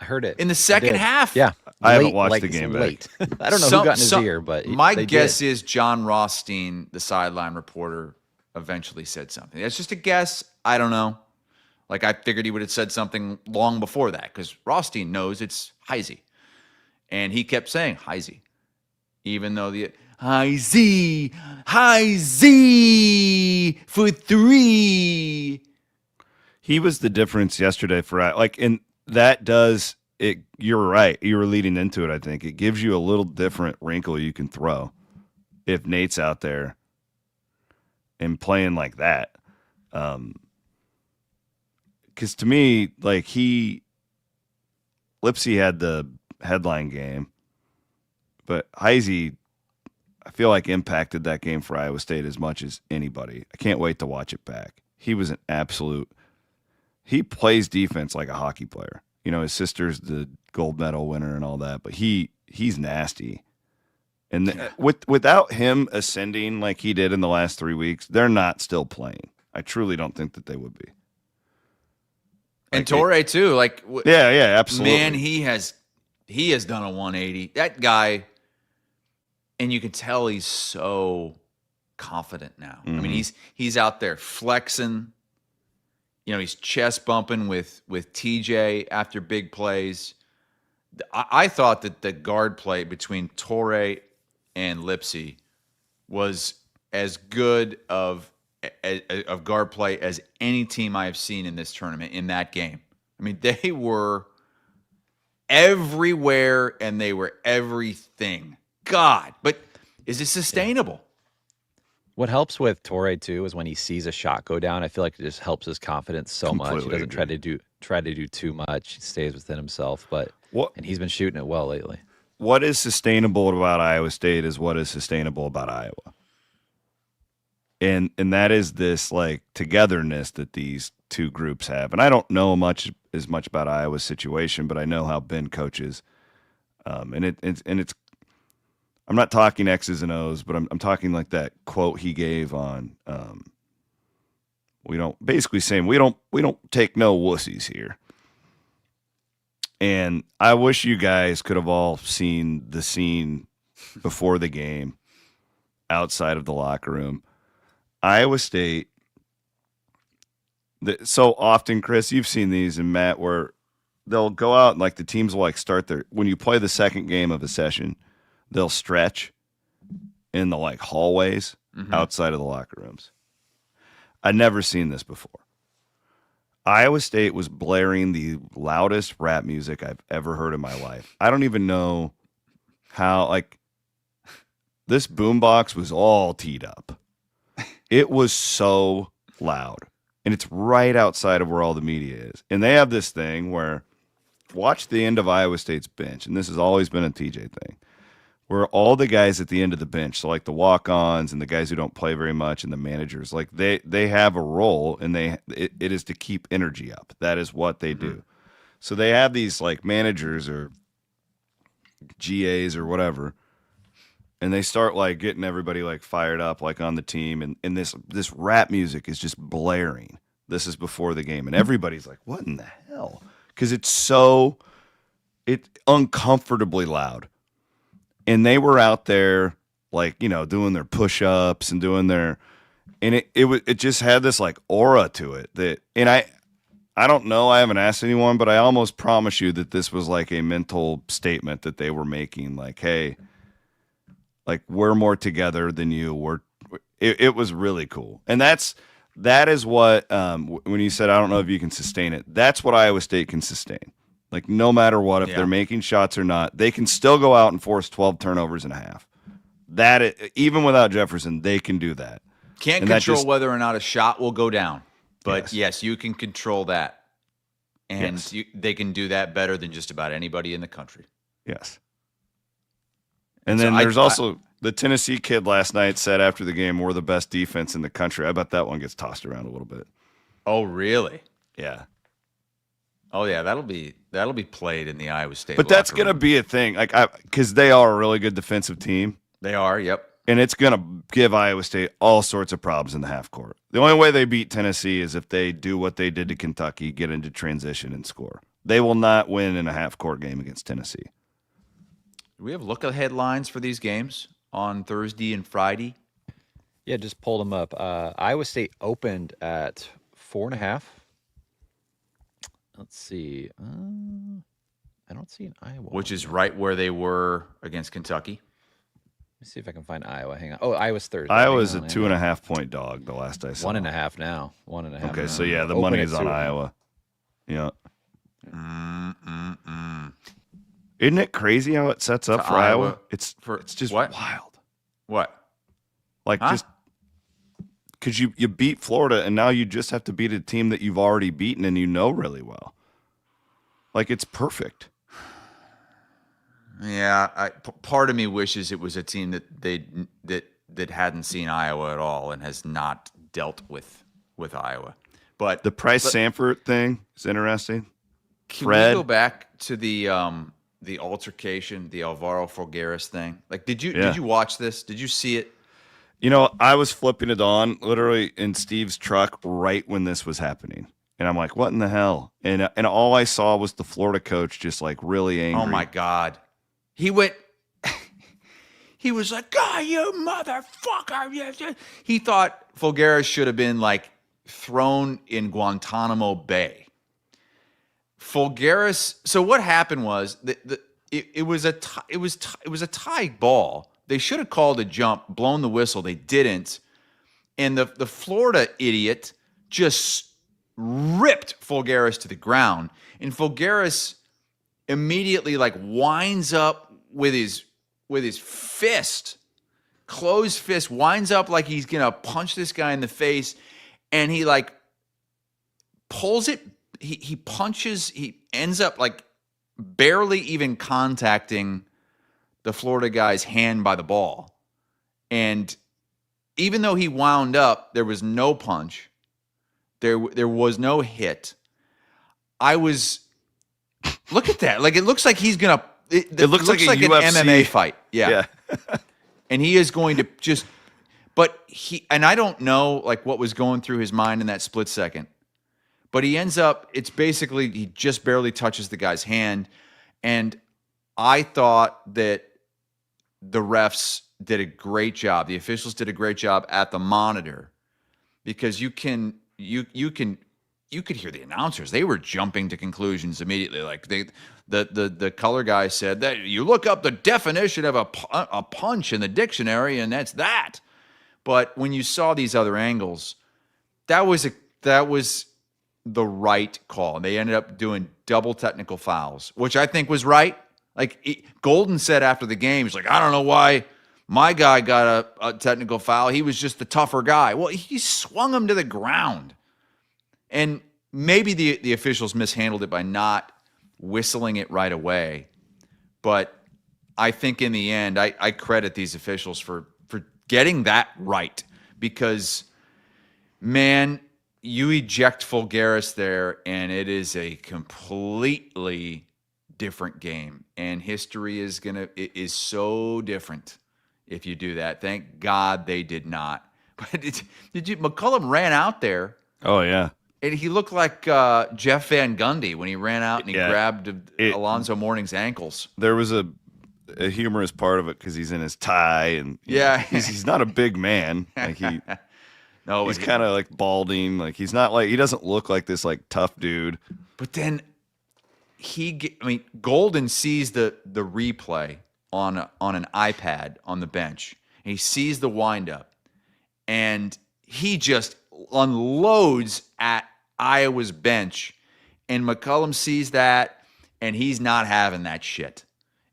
I heard it in the second half. Yeah, I haven't watched the game late. I don't know who got in his ear, but my guess is John Rothstein, the sideline reporter, eventually said something. That's just a guess. I don't know. Like, I figured he would have said something long before that because Rothstein knows it's Heisey, and he kept saying Heisey, even though the Heisey for 3. He was the difference yesterday for and that does it. You're right. You were leading into it. I think it gives you a little different wrinkle you can throw if Nate's out there and playing like that. Because to me, like Lipsey had the headline game, but Heisey, I feel like, impacted that game for Iowa State as much as anybody. I can't wait to watch it back. He was an absolute. He plays defense like a hockey player. You know, his sister's the gold medal winner and all that, but he's nasty. And without him ascending like he did in the last 3 weeks, they're not still playing. I truly don't think that they would be. And Torrey too. Like, yeah, absolutely. Man, he has done a 180. That guy, and you can tell he's so confident now. Mm-hmm. I mean, he's out there flexing. You know, he's chest bumping with TJ after big plays. I thought that the guard play between Torrey and Lipsey was as good of guard play as any team I have seen in this tournament in that game. I mean, they were everywhere and they were everything. God, but is it sustainable? What helps with Torrey too is when he sees a shot go down. I feel like it just helps his confidence so much. He doesn't try to do too much. He stays within himself. And he's been shooting it well lately. What is sustainable about Iowa State is what is sustainable about Iowa. And that is this like togetherness that these two groups have. And I don't know as much about Iowa's situation, but I know how Ben coaches. And it's I'm not talking X's and O's, but I'm talking like that quote he gave on we don't take no wussies here. And I wish you guys could have all seen the scene before the game outside of the locker room. Iowa State, so often, Chris, you've seen these, and Matt, where they'll go out and like the teams will like start when you play the second game of a session, they'll stretch in the like hallways outside of the locker rooms. I'd never seen this before. Iowa State was blaring the loudest rap music I've ever heard in my life. I don't even know how, like, this boombox was all teed up. It was so loud. and it's right outside of where all the media is. And they have this thing where, watch the end of Iowa State's bench, and this has always been a TJ thing, where all the guys at the end of the bench, so like the walk-ons and the guys who don't play very much and the managers, like they have a role, and it is to keep energy up. That is what they do. So they have these like managers or GAs or whatever, and they start like getting everybody like fired up like on the team, and this rap music is just blaring. This is before the game, and everybody's like, what in the hell? Because it's uncomfortably loud. And they were out there, like, doing their push-ups and doing their, and it just had this like aura to it that, and I don't know, I haven't asked anyone, but I almost promise you that this was like a mental statement that they were making, like, hey, like, we're more together than you. It was really cool, and that is what when you said I don't know if you can sustain it, that's what Iowa State can sustain. Like, no matter what, if they're making shots or not, they can still go out and force 12 turnovers and a half. Even without Jefferson, they can do that. Can't control whether or not a shot will go down, but yes, you can control that. And they can do that better than just about anybody in the country. Yes. And then there's also the Tennessee kid last night said after the game, we're the best defense in the country. I bet that one gets tossed around a little bit. Oh, really? Yeah. Oh, yeah, that'll be played in the Iowa State. But that's going to be a thing, like, because they are a really good defensive team. They are, yep. And it's going to give Iowa State all sorts of problems in the half court. The only way they beat Tennessee is if they do what they did to Kentucky, get into transition and score. They will not win in a half court game against Tennessee. Do we have look-ahead lines for these games on Thursday and Friday? Yeah, just pulled them up. Iowa State opened at 4.5. Let's see. I don't see an Iowa. Which is right where they were against Kentucky. Let me see if I can find Iowa. Hang on. Oh, Iowa's Thursday. Iowa's a 2.5 point dog the last I saw. 1.5 now. 1.5. Okay, so yeah, the money is on Iowa. Yeah. Isn't it crazy how it sets up for Iowa? It's just what? wild. What? Like just because you beat Florida and now you just have to beat a team that you've already beaten and you know really well. Like, it's perfect. Yeah, part of me wishes it was a team that hadn't seen Iowa at all and has not dealt with Iowa. But the Price Sanford thing is interesting. Can we go back to the altercation, the Alvaro Folgueras thing? Like, did you watch this? Did you see it? I was flipping it on literally in Steve's truck right when this was happening. And I'm like, what in the hell? And all I saw was the Florida coach just like really angry. Oh my God. He was like, God, you motherfucker. He thought Folgueras should have been like thrown in Guantanamo Bay. Folgueras. So what happened was it was a tie ball. They should have called a jump, blown the whistle. They didn't. And the Florida idiot just ripped Folgueras to the ground. And Folgueras immediately like winds up with his fist, closed fist, winds up like he's going to punch this guy in the face. And he like pulls it. He punches. He ends up like barely even contacting the Florida guy's hand by the ball. And even though he wound up, there was no punch. There was no hit. Look at that. Like, it looks like he's going to, it looks like an MMA fight. Yeah. And he is going to just, and I don't know like what was going through his mind in that split second, but he ends up, it's basically, he just barely touches the guy's hand. And I thought that the refs did a great job. The officials did a great job at the monitor, because you could hear the announcers. They were jumping to conclusions immediately. Like the color guy said that you look up the definition of a punch in the dictionary, and that's that. But when you saw these other angles, that was the right call. And they ended up doing double technical fouls, which I think was right. Like Golden said after the game, he's like, I don't know why my guy got a technical foul. He was just the tougher guy. Well, he swung him to the ground. And maybe the officials mishandled it by not whistling it right away. But I think in the end, I credit these officials for getting that right. Because, man, you eject Fulgaris there, and it is a completely different game. And history is so different if you do that. Thank God they did not. But McCollum ran out there. Oh, yeah. And he looked like Jeff Van Gundy when he ran out and he grabbed Alonzo Mourning's ankles. There was a humorous part of it because he's in his tie and he's not a big man. Like he's kind of like balding. Like he's not like, he doesn't look like this like tough dude. But then Golden sees the replay on an iPad on the bench. And he sees the windup and he just unloads at Iowa's bench, and McCollum sees that, and he's not having that shit.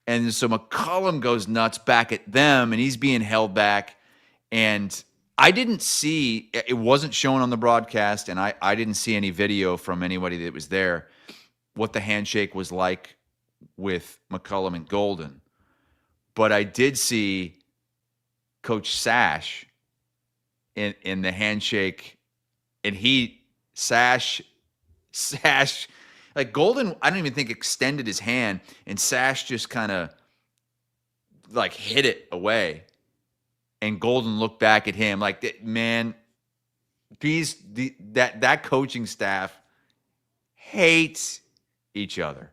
And so McCollum goes nuts back at them, and he's being held back. And I didn't see, it wasn't shown on the broadcast, and I didn't see any video from anybody that was there, what the handshake was like with McCollum and Golden. But I did see Coach Sash in the handshake, and Sash, like Golden, I don't even think extended his hand, and Sash just kind of like hit it away, and Golden looked back at him like, man, that coaching staff hates each other.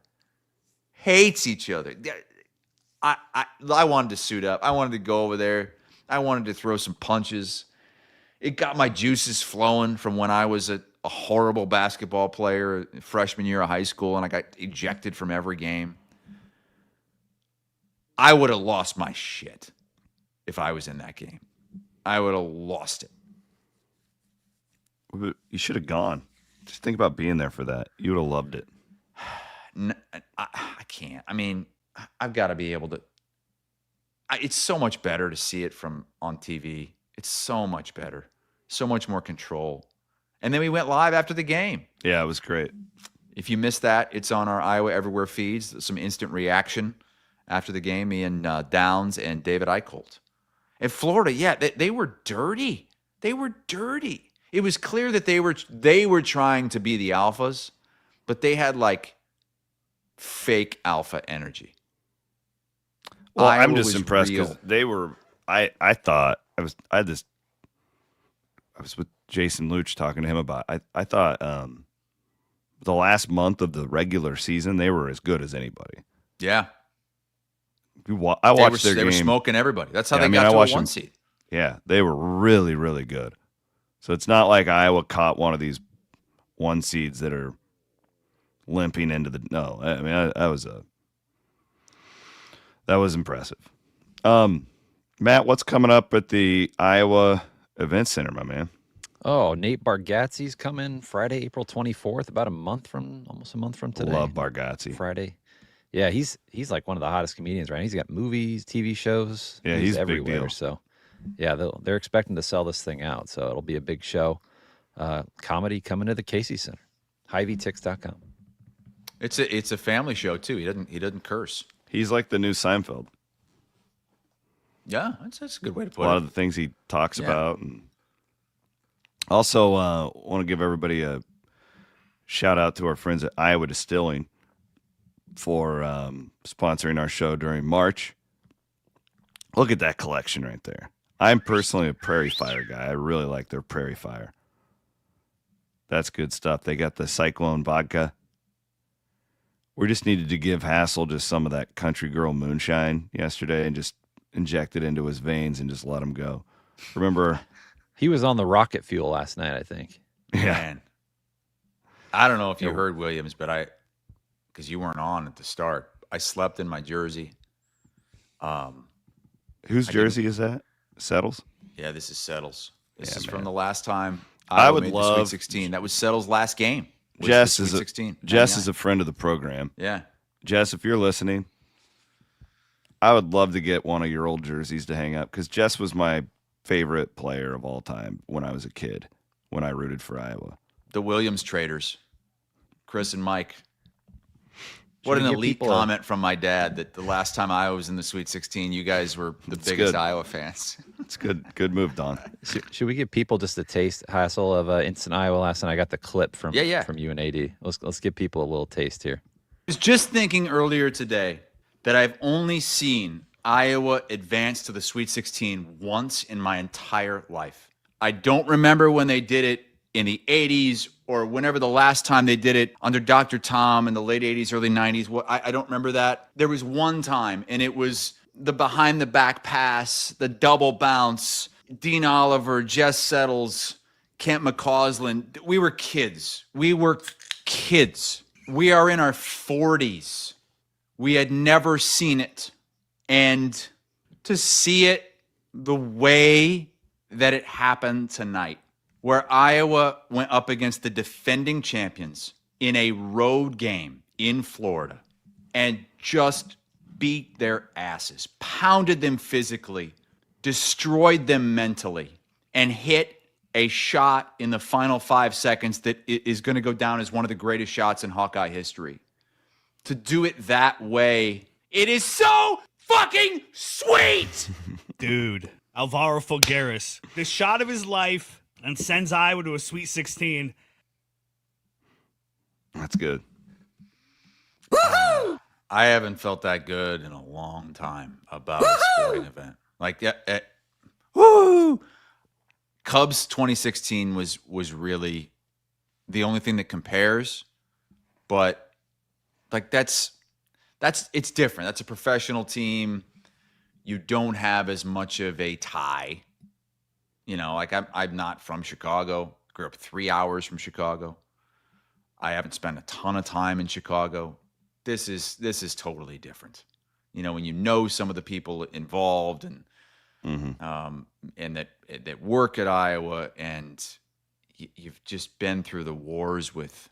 I wanted to suit up. I wanted to go over there. I wanted to throw some punches. It got my juices flowing from when I was a horrible basketball player, freshman year of high school, and I got ejected from every game. I would have lost my shit if I was in that game. I would have lost it. You should have gone. Just think about being there for that. You would have loved it. I can't. I mean, I've got to be able to. It's so much better to see it on TV. It's so much better. So much more control. And then we went live after the game. Yeah, it was great. If you missed that, it's on our Iowa Everywhere feeds. Some instant reaction after the game. Me and Downs and David Eicholt. And Florida, they were dirty. They were dirty. It was clear that they were trying to be the alphas, but they had like fake alpha energy. Well, I'm just impressed because they were. I was with Jason Luch talking to him about. I thought the last month of the regular season they were as good as anybody. Yeah, I watched their game. They were smoking everybody. That's how they got to a 1 seed. Yeah, they were really, really good. So it's not like Iowa caught one of these 1 seeds that are limping into the. No, I mean that was impressive. Matt, what's coming up at the Iowa Event Center, my man? Oh, Nate Bargatze's coming Friday, April 24th, almost a month from today. Love Bargatze. Friday. Yeah, he's like one of the hottest comedians, right? He's got movies, TV shows. Yeah, he's everywhere. A big deal. So, yeah, they're expecting to sell this thing out. So it'll be a big show. Comedy coming to the Casey Center. HiVTix.com. It's a family show too. He doesn't curse. He's like the new Seinfeld. Yeah, that's a good way to put it. A lot of the things he talks about. And also, want to give everybody a shout out to our friends at Iowa Distilling for sponsoring our show during March. Look at that collection right there. I'm personally a Prairie Fire guy. I really like their Prairie Fire. That's good stuff. They got the Cyclone vodka. We just needed to give Hassel just some of that country girl moonshine yesterday and just inject it into his veins and just let him go. Remember? He was on the rocket fuel last night, I think. Yeah. Man. I don't know if you heard Williams, but because you weren't on at the start, I slept in my jersey. Whose jersey is that? Settles? Yeah, this is Settles. This is from the last time I would made love the Sweet 16. That was Settles' last game. Jess is a friend of the program. Yeah. Jess, if you're listening, I would love to get one of your old jerseys to hang up because Jess was my favorite player of all time when I was a kid, when I rooted for Iowa. the Williams traders, Chris and Mike. What Should an we give elite people comment from my dad that the last time Iowa was in the Sweet 16, you guys were the biggest good. Iowa fans. It's good. Good move, Don. Should we give people just a taste, Hassel, of Instant Iowa last night? I got the clip from you and AD. Let's give people a little taste here. I was just thinking earlier today that I've only seen Iowa advance to the Sweet 16 once in my entire life. I don't remember when they did it in the 80s or whenever the last time they did it under Dr. Tom in the late 80s, early 90s. I don't remember that. There was one time, and it was the behind-the-back pass, the double bounce, Dean Oliver, Jess Settles, Kent McCausland. We were kids. We are in our 40s. We had never seen it. And to see it the way that it happened tonight, where Iowa went up against the defending champions in a road game in Florida and just beat their asses, pounded them physically, destroyed them mentally, and hit a shot in the final 5 seconds that is going to go down as one of the greatest shots in Hawkeye history. To do it that way, it is so fucking sweet! Dude, Alvaro Figueres, the shot of his life, and sends Iowa to a Sweet 16. That's good. Woohoo! I haven't felt that good in a long time about a sporting event. Like, woo! Cubs 2016 was really the only thing that compares, but like it's different. That's a professional team. You don't have as much of a tie. You know, like I'm not from Chicago. Grew up 3 hours from Chicago. I haven't spent a ton of time in Chicago. This is totally different. You know, when you know some of the people involved and that work at Iowa, and you've just been through the wars with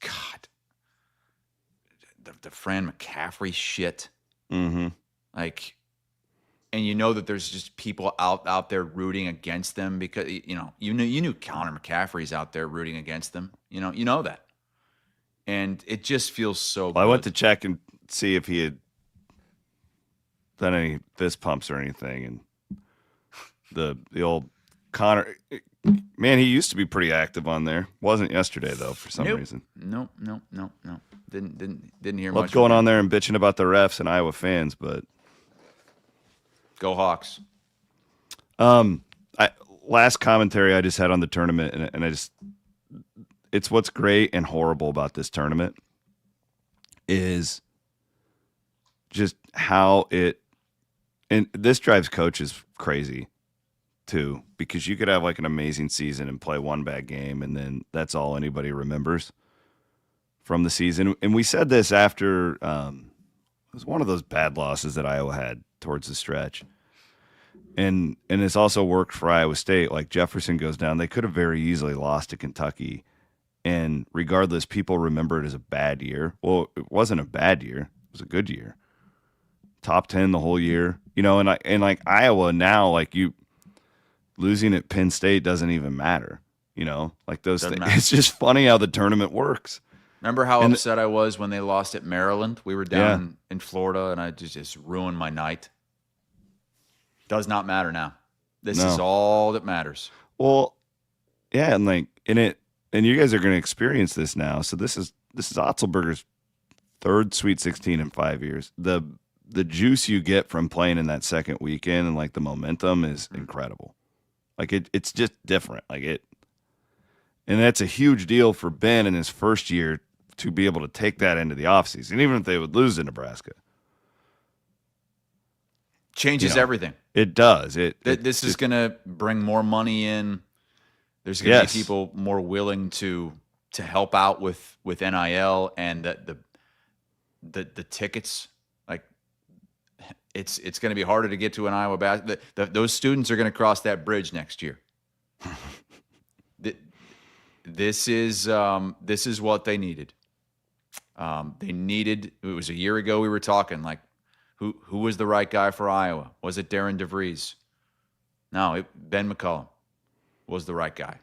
God, the Fran McCaffrey shit. Like, and you know that there's just people out there rooting against them because you knew Connor McCaffrey's out there rooting against them. You know that, and it just feels so. Well, I went to check and see if he had done any fist pumps or anything, and the old Connor, man, he used to be pretty active on there. Wasn't yesterday though for some reason. No. Didn't hear What's much. going on there and bitching about the refs and Iowa fans, but. Go Hawks. Last commentary I just had on the tournament, and it's what's great and horrible about this tournament is just how and this drives coaches crazy too, because you could have like an amazing season and play one bad game, and then that's all anybody remembers from the season. And we said this after it was one of those bad losses that Iowa had towards the stretch. And it's also worked for Iowa State. Like Jefferson goes down, they could have very easily lost to Kentucky. And regardless, people remember it as a bad year. Well, it wasn't a bad year. It was a good year. Top 10 the whole year. You know, and like Iowa now, like you losing at Penn State doesn't even matter. You know, like those things. It's just funny how the tournament works. Remember how upset I was when they lost at Maryland? We were down in Florida, and I just ruined my night. Does not matter now. This is all that matters. Well, yeah, and you guys are going to experience this now. So this is Otzelberger's third Sweet 16 in 5 years. The juice you get from playing in that second weekend and like the momentum is incredible. Like it's just different. And that's a huge deal for Ben in his first year to be able to take that into the offseason, even if they would lose to Nebraska. Changes everything. It does. This is going to bring more money in. There's going to be people more willing to help out with NIL and the tickets. Like it's going to be harder to get to an Iowa basketball. Those students are going to cross that bridge next year. This is what they needed. It was a year ago we were talking like. Who was the right guy for Iowa? Was it Darren DeVries? No, Ben McCullum was the right guy.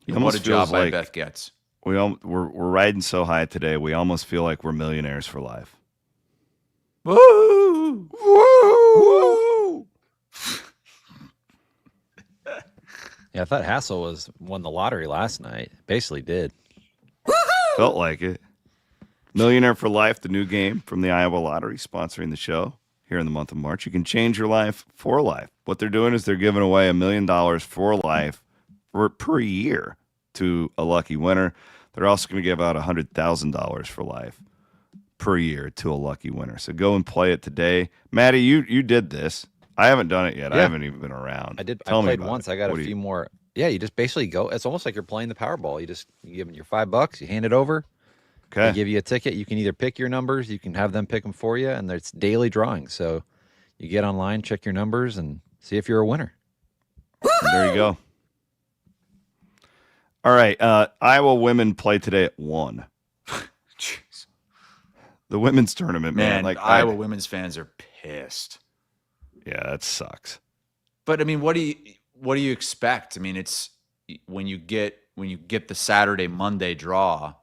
It What almost a job feels by like Beth Getz. we're riding so high today. We almost feel like we're millionaires for life. Woo! Woo! Yeah, I thought Hassel won the lottery last night. Basically did. Felt like it. Millionaire for Life, the new game from the Iowa Lottery, sponsoring the show here in the month of March. You can change your life for life. What they're doing is they're giving away $1 million for life per year to a lucky winner. They're also going to give out $100,000 for life per year to a lucky winner. So go and play it today. Maddie, you did this. I haven't done it yet. Yeah. I haven't even been around. I did. Tell I me played about once. it. I got What a do few more. Yeah, you just basically go. It's almost like you're playing the Powerball. You give them your $5. You hand it over. Okay. They give you a ticket. You can either pick your numbers. You can have them pick them for you, and it's daily drawing. So you get online, check your numbers, and see if you're a winner. And there you go. All right. Iowa women play today at 1. Jeez. The women's tournament, man. Man, Iowa women's fans are pissed. Yeah, that sucks. But I mean, what do you expect? I mean, it's when you get the Saturday Monday draw.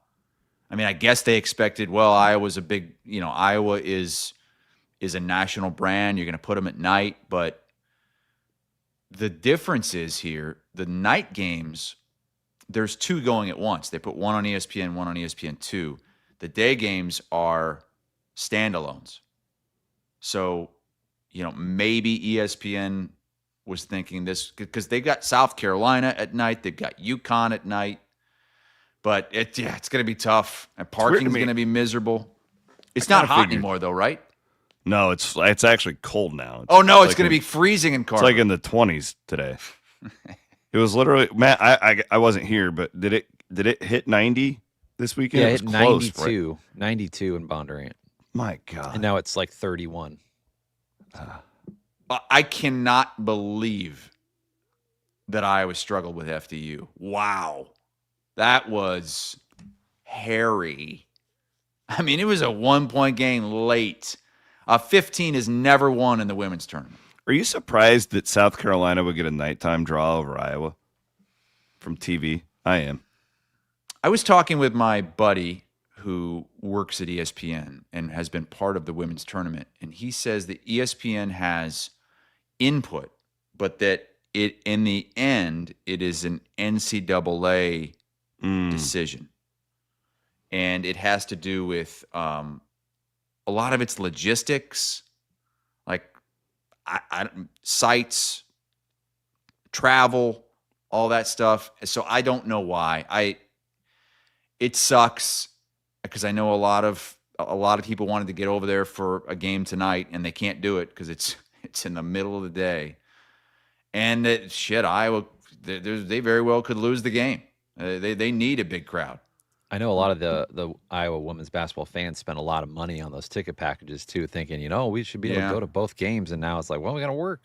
I mean, I guess they expected. Well, Iowa's a big. Iowa is a national brand. You're going to put them at night, but the difference is here: the night games. There's 2 going at once. They put one on ESPN, one on ESPN2. The day games are standalones. So, maybe ESPN was thinking this because they got South Carolina at night. They've got UConn at night. But it's going to be tough. And parking's going to be miserable. It's not hot anymore, though, right? No, it's actually cold now. Oh, no, it's going to be freezing in Carver. It's like in the 20s today. It was literally, Matt, I wasn't here, but did it hit 90 this weekend? Yeah, It it hit was close, 92. right? 92 in Bondurant. My God. And now it's like 31. I cannot believe that Iowa struggled with FDU. Wow. That was hairy. I mean, it was a 1-point game late. 15 is never won in the women's tournament. Are you surprised that South Carolina would get a nighttime draw over Iowa from TV? I am. I was talking with my buddy who works at ESPN and has been part of the women's tournament, and he says that ESPN has input, but that in the end, it is an NCAA decision. And it has to do with a lot of its logistics, like sites, travel, all that stuff. So I don't know why. It sucks because I know a lot of people wanted to get over there for a game tonight and they can't do it because it's in the middle of the day. And Iowa, they very well could lose the game. They need a big crowd. I know a lot of the Iowa women's basketball fans spent a lot of money on those ticket packages too, thinking, we should be able to go to both games. And now it's like, well, we got to work.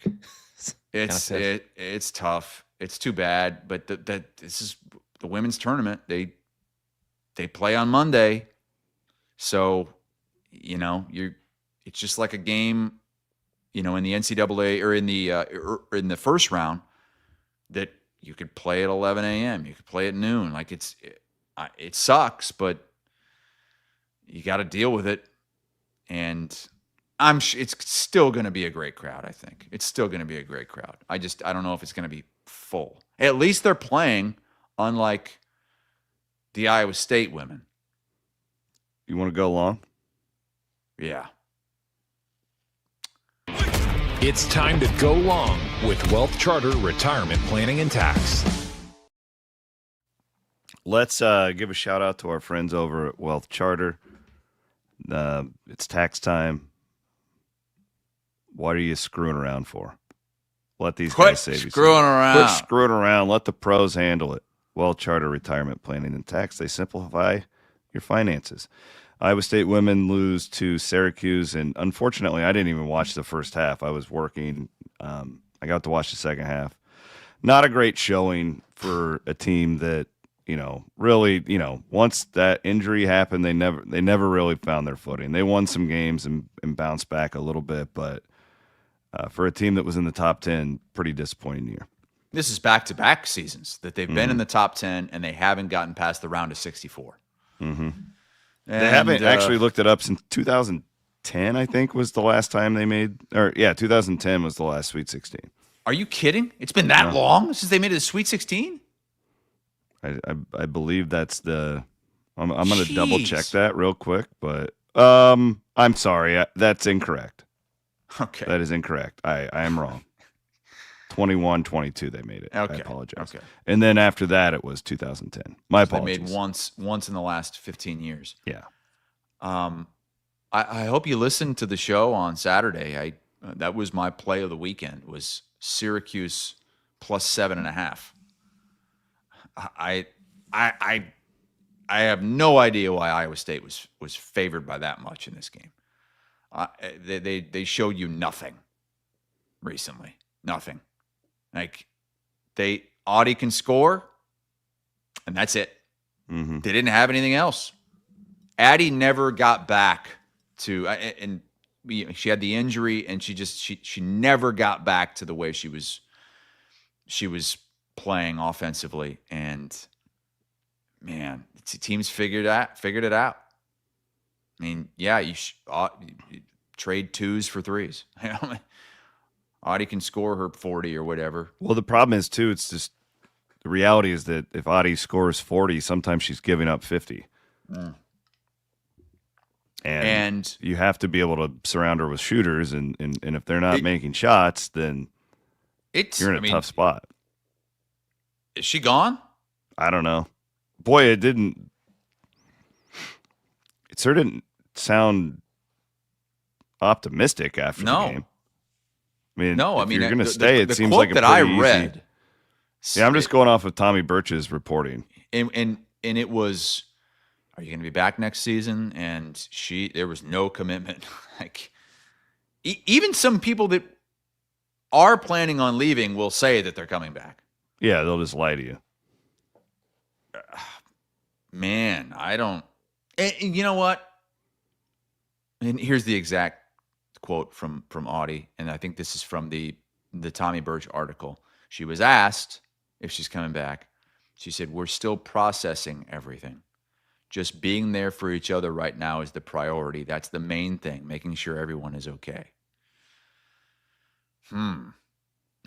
It's tough. It's too bad. But this is the women's tournament. They play on Monday, so it's just like a game, in the NCAA or in the first round that you could play at 11 a.m. You could play at noon. Like it sucks, but you got to deal with it. And it's still going to be a great crowd. I think it's still going to be a great crowd. I don't know if it's going to be full. At least they're playing, unlike the Iowa State women. You want to go long? Yeah. It's time to go long with Wealth Charter Retirement Planning and Tax. Let's give a shout out to our friends over at Wealth Charter. It's tax time. What are you screwing around for? Let these guys save you. Screwing around. Quit screwing around. Let the pros handle it. Wealth Charter Retirement Planning and Tax. They simplify your finances. Iowa State women lose to Syracuse, and unfortunately, I didn't even watch the first half. I was working. I got to watch the second half. Not a great showing for a team that, really, once that injury happened, they never really found their footing. They won some games and bounced back a little bit, but for a team that was in the top 10, pretty disappointing year. This is back-to-back seasons that they've been in the top 10 and they haven't gotten past the round of 64. Mm-hmm. They haven't actually looked it up since 2010, I think, was the last time they made – 2010 was the last Sweet 16. Are you kidding? It's been that long since they made it a Sweet 16? I believe that's the I'm going to double check that real quick, but I'm sorry. That's incorrect. Okay. That is incorrect. I am wrong. 21-22 they made it. Okay. I apologize. Okay. And then after that it was 2010. My apologies. They made once in the last 15 years. Yeah. I hope you listened to the show on Saturday. That was my play of the weekend, was Syracuse plus 7.5. I have no idea why Iowa State was favored by that much in this game. They showed you nothing recently. Nothing. Like Audie can score, and that's it. Mm-hmm. They didn't have anything else. Addie never got back to, and she had the injury, and she never got back to the way she was playing offensively. And man, teams figured it out. I mean, yeah, you trade 2s for 3s. Audie can score her 40 or whatever. Well, the problem is too. It's just the reality is that if Audie scores 40, sometimes she's giving up 50. And you have to be able to surround her with shooters, and if they're not making shots, then you're in a tough spot. Is she gone? I don't know. Boy, it sure didn't sound optimistic after the game. I mean, if you're going to stay, it seems like a pretty that I read. Easy. Yeah, I'm just going off of Tommy Birch's reporting. And it was, are you going to be back next season? And there was no commitment. Like, even some people that are planning on leaving will say that they're coming back. Yeah, they'll just lie to you. Man, I don't. And you know what? And here's the exact quote from Audie, and I think this is from the Tommy Birch article. She was asked if she's coming back. She said, "We're still processing everything. Just being there for each other right now is the priority. That's the main thing, making sure everyone is okay."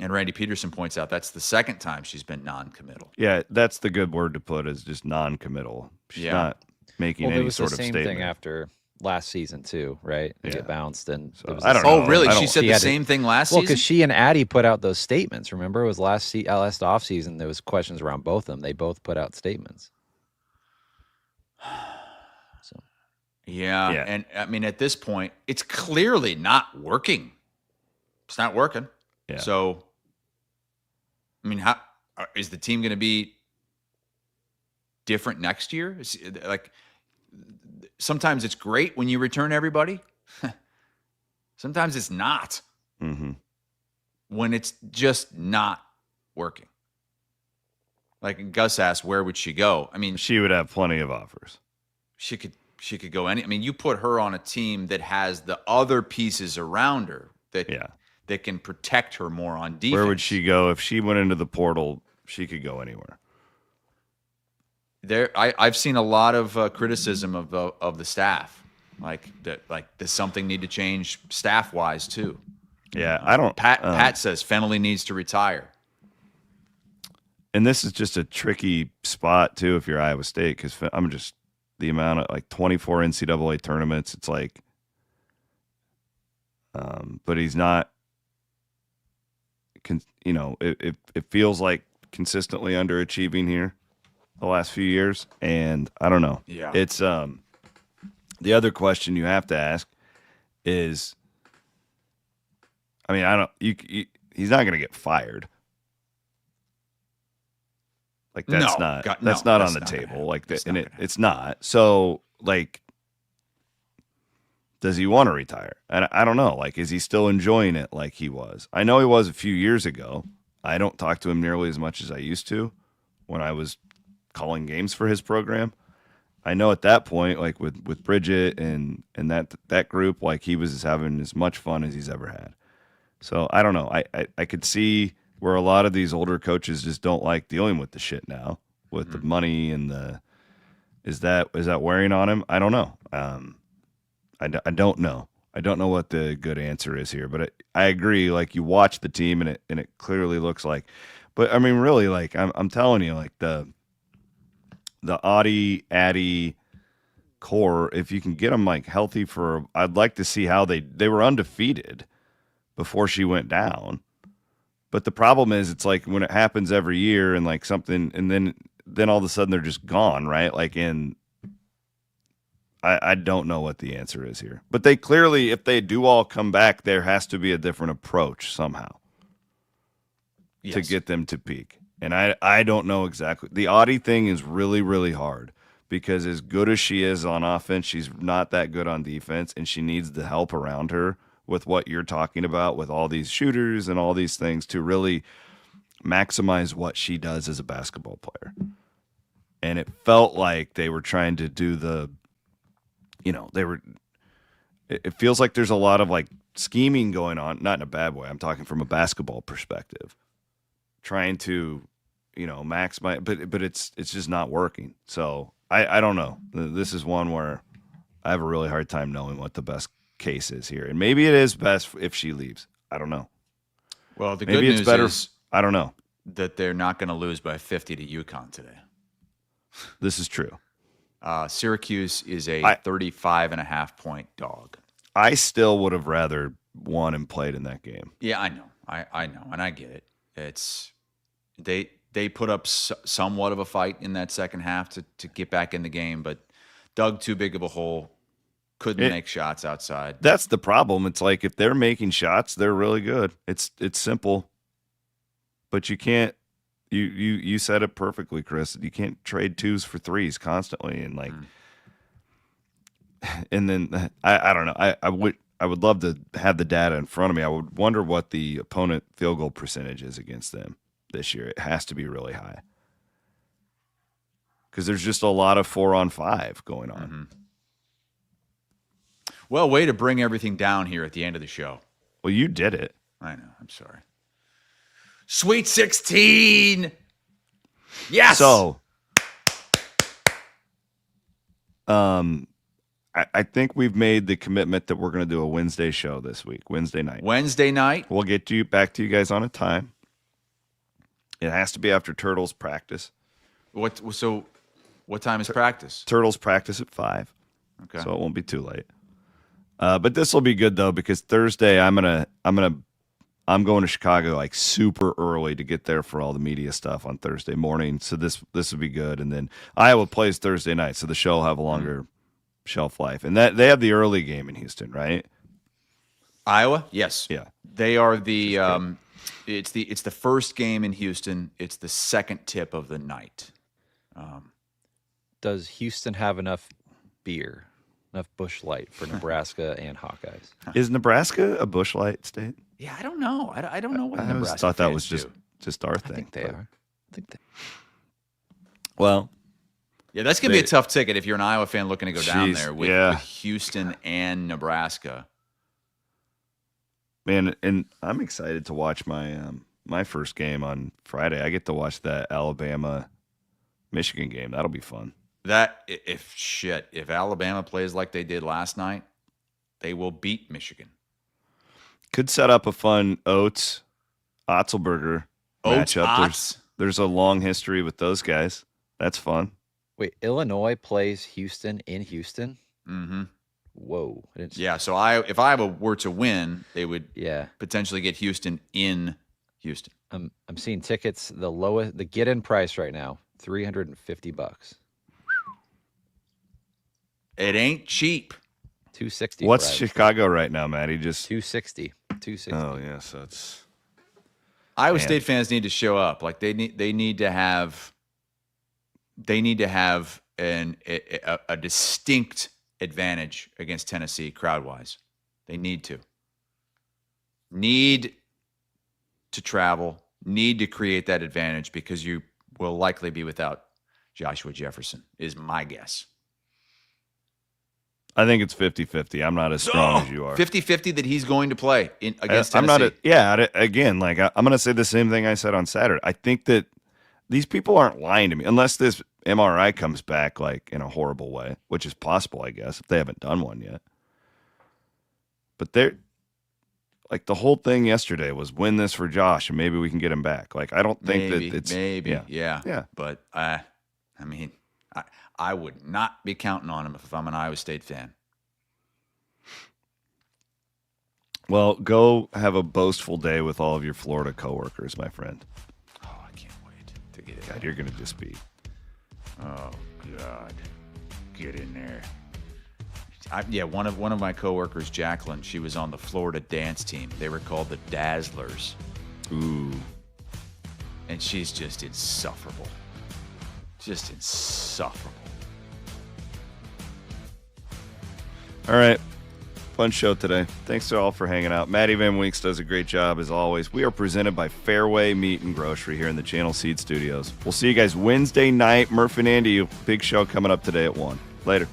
And Randy Peterson points out that's the second time she's been non-committal. Yeah, that's the good word to put, is just non-committal. She's not making any sort of statement. It was the same thing after last season too, right? They get bounced, and so, I don't know. Oh, really? She said the same thing last season? Well, because she and Addie put out those statements. Remember, it was last offseason. There was questions around both of them. They both put out statements. So, yeah, and I mean, at this point, it's clearly not working. It's not working. Yeah. So, I mean, how is the team going to be different next year? Like, sometimes it's great when you return everybody. Sometimes it's not. Mm-hmm. When it's just not working. Like Gus asked, where would she go? I mean, she would have plenty of offers. She could go any. I mean, you put her on a team that has the other pieces around her that can protect her more on defense. Where would she go if she went into the portal? She could go anywhere. I've seen a lot of criticism of the staff, like does something need to change staff wise too? Yeah, I don't. Pat says Fennelly needs to retire, and this is just a tricky spot too if you're Iowa State, because I'm just the amount of like 24 NCAA tournaments. It's like, but he's not. It feels like consistently underachieving here the last few years, and I don't know. Yeah, it's the other question you have to ask is, I mean, he's not going to get fired. Like that's not on the table. Like it's not. So like, does he want to retire? And I don't know. Like, is he still enjoying it like he was? I know he was a few years ago. I don't talk to him nearly as much as I used to when I was calling games for his program. I know at that point, like with Bridget and that group, like he was having as much fun as he's ever had. So I don't know. I could see where a lot of these older coaches just don't like dealing with the shit now with the money and the. Is that wearing on him? I don't know. I don't know. I don't know what the good answer is here, but I agree. Like, you watch the team and it clearly looks like, but I mean, really, like I'm telling you, like the Addy core, if you can get them like healthy I'd like to see how they were undefeated before she went down. But the problem is, it's like when it happens every year and like something, and then all of a sudden they're just gone, right? Like I don't know what the answer is here. But they clearly, if they do all come back, there has to be a different approach somehow to get them to peak. And I don't know exactly. The Audie thing is really, really hard because as good as she is on offense, she's not that good on defense, and she needs the help around her with what you're talking about with all these shooters and all these things to really maximize what she does as a basketball player. And it felt like they were trying to do it feels like there's a lot of like scheming going on, not in a bad way. I'm talking from a basketball perspective, trying to, maximize, but it's just not working. So I don't know. This is one where I have a really hard time knowing what the best case is here. And maybe it is best if she leaves. I don't know. Well, the maybe good news better. is I don't know that they're not going to lose by 50 to UConn today. This is true. Syracuse is a 35.5 point dog. I still would have rather won and played in that game. Yeah, I know. I know, and I get it. It's they put up somewhat of a fight in that second half to get back in the game, but dug too big of a hole. Couldn't make shots outside. That's the problem. It's like if they're making shots, they're really good. It's simple, but you can't. You said it perfectly, Chris. You can't trade twos for threes constantly, and like, and then I don't know. I would love to have the data in front of me. I would wonder what the opponent field goal percentage is against them this year. It has to be really high because there's just a lot of 4-on-5 going on. Mm-hmm. Well, way to bring everything down here at the end of the show. Well, you did it. I know. I'm sorry. Sweet 16. Yes. So, I think we've made the commitment that we're going to do a Wednesday show this week, Wednesday night. Wednesday night. We'll get back to you guys on a time. It has to be after Turtles practice. What time is practice? Turtles practice at 5. Okay. So it won't be too late. But this will be good though, because Thursday I'm going to Chicago like super early to get there for all the media stuff on Thursday morning. So this will be good. And then Iowa plays Thursday night, so the show will have a longer shelf life. And that they have the early game in Houston, right? Iowa? Yes. Yeah. They are the it's the first game in Houston. It's the second tip of the night. Does Houston have enough beer, enough Busch Light for Nebraska and Hawkeyes? Is Nebraska a Busch Light state? Yeah, I don't know. I don't know what I Nebraska thought that fans was do. just our thing. I think they are. Well, yeah, that's going to be a tough ticket if you're an Iowa fan looking to go down there with Houston and Nebraska. Man, and I'm excited to watch my my first game on Friday. I get to watch that Alabama-Michigan game. That'll be fun. If Alabama plays like they did last night, they will beat Michigan. Could set up a fun Otzelberger matchup. There's a long history with those guys. That's fun. Wait, Illinois plays Houston in Houston? Mm-hmm. Whoa. Yeah, so if Iowa were to win, they would potentially get Houston in Houston. I'm seeing tickets, the get-in price right now, $350. It ain't cheap. $260. What's Chicago right now, Matty? Just $260. Oh yeah, so it's Iowa State fans need to show up. Like they need to have a distinct advantage against Tennessee crowd-wise. They need to travel, need to create that advantage because you will likely be without Joshua Jefferson, is my guess. I think it's 50-50. I'm not as strong as you are. 50-50 that he's going to play against I'm Tennessee. Again, like I'm going to say the same thing I said on Saturday. I think that these people aren't lying to me unless this MRI comes back like in a horrible way, which is possible, I guess, if they haven't done one yet. But they're like the whole thing yesterday was win this for Josh and maybe we can get him back. Like I don't think that it's yeah. But I mean, I would not be counting on him if I'm an Iowa State fan. Well, go have a boastful day with all of your Florida coworkers, my friend. Oh, I can't wait to get it. God, you're going to just be. Oh God, get in there. One of my coworkers, Jacqueline, she was on the Florida dance team. They were called the Dazzlers. Ooh. And she's just insufferable. Just insufferable. All right. Fun show today. Thanks to all for hanging out. Maddie Van Winks does a great job as always. We are presented by Fareway Meat and Grocery here in the Channel Seed Studios. We'll see you guys Wednesday night. Murph and Andy, big show coming up today at 1. Later.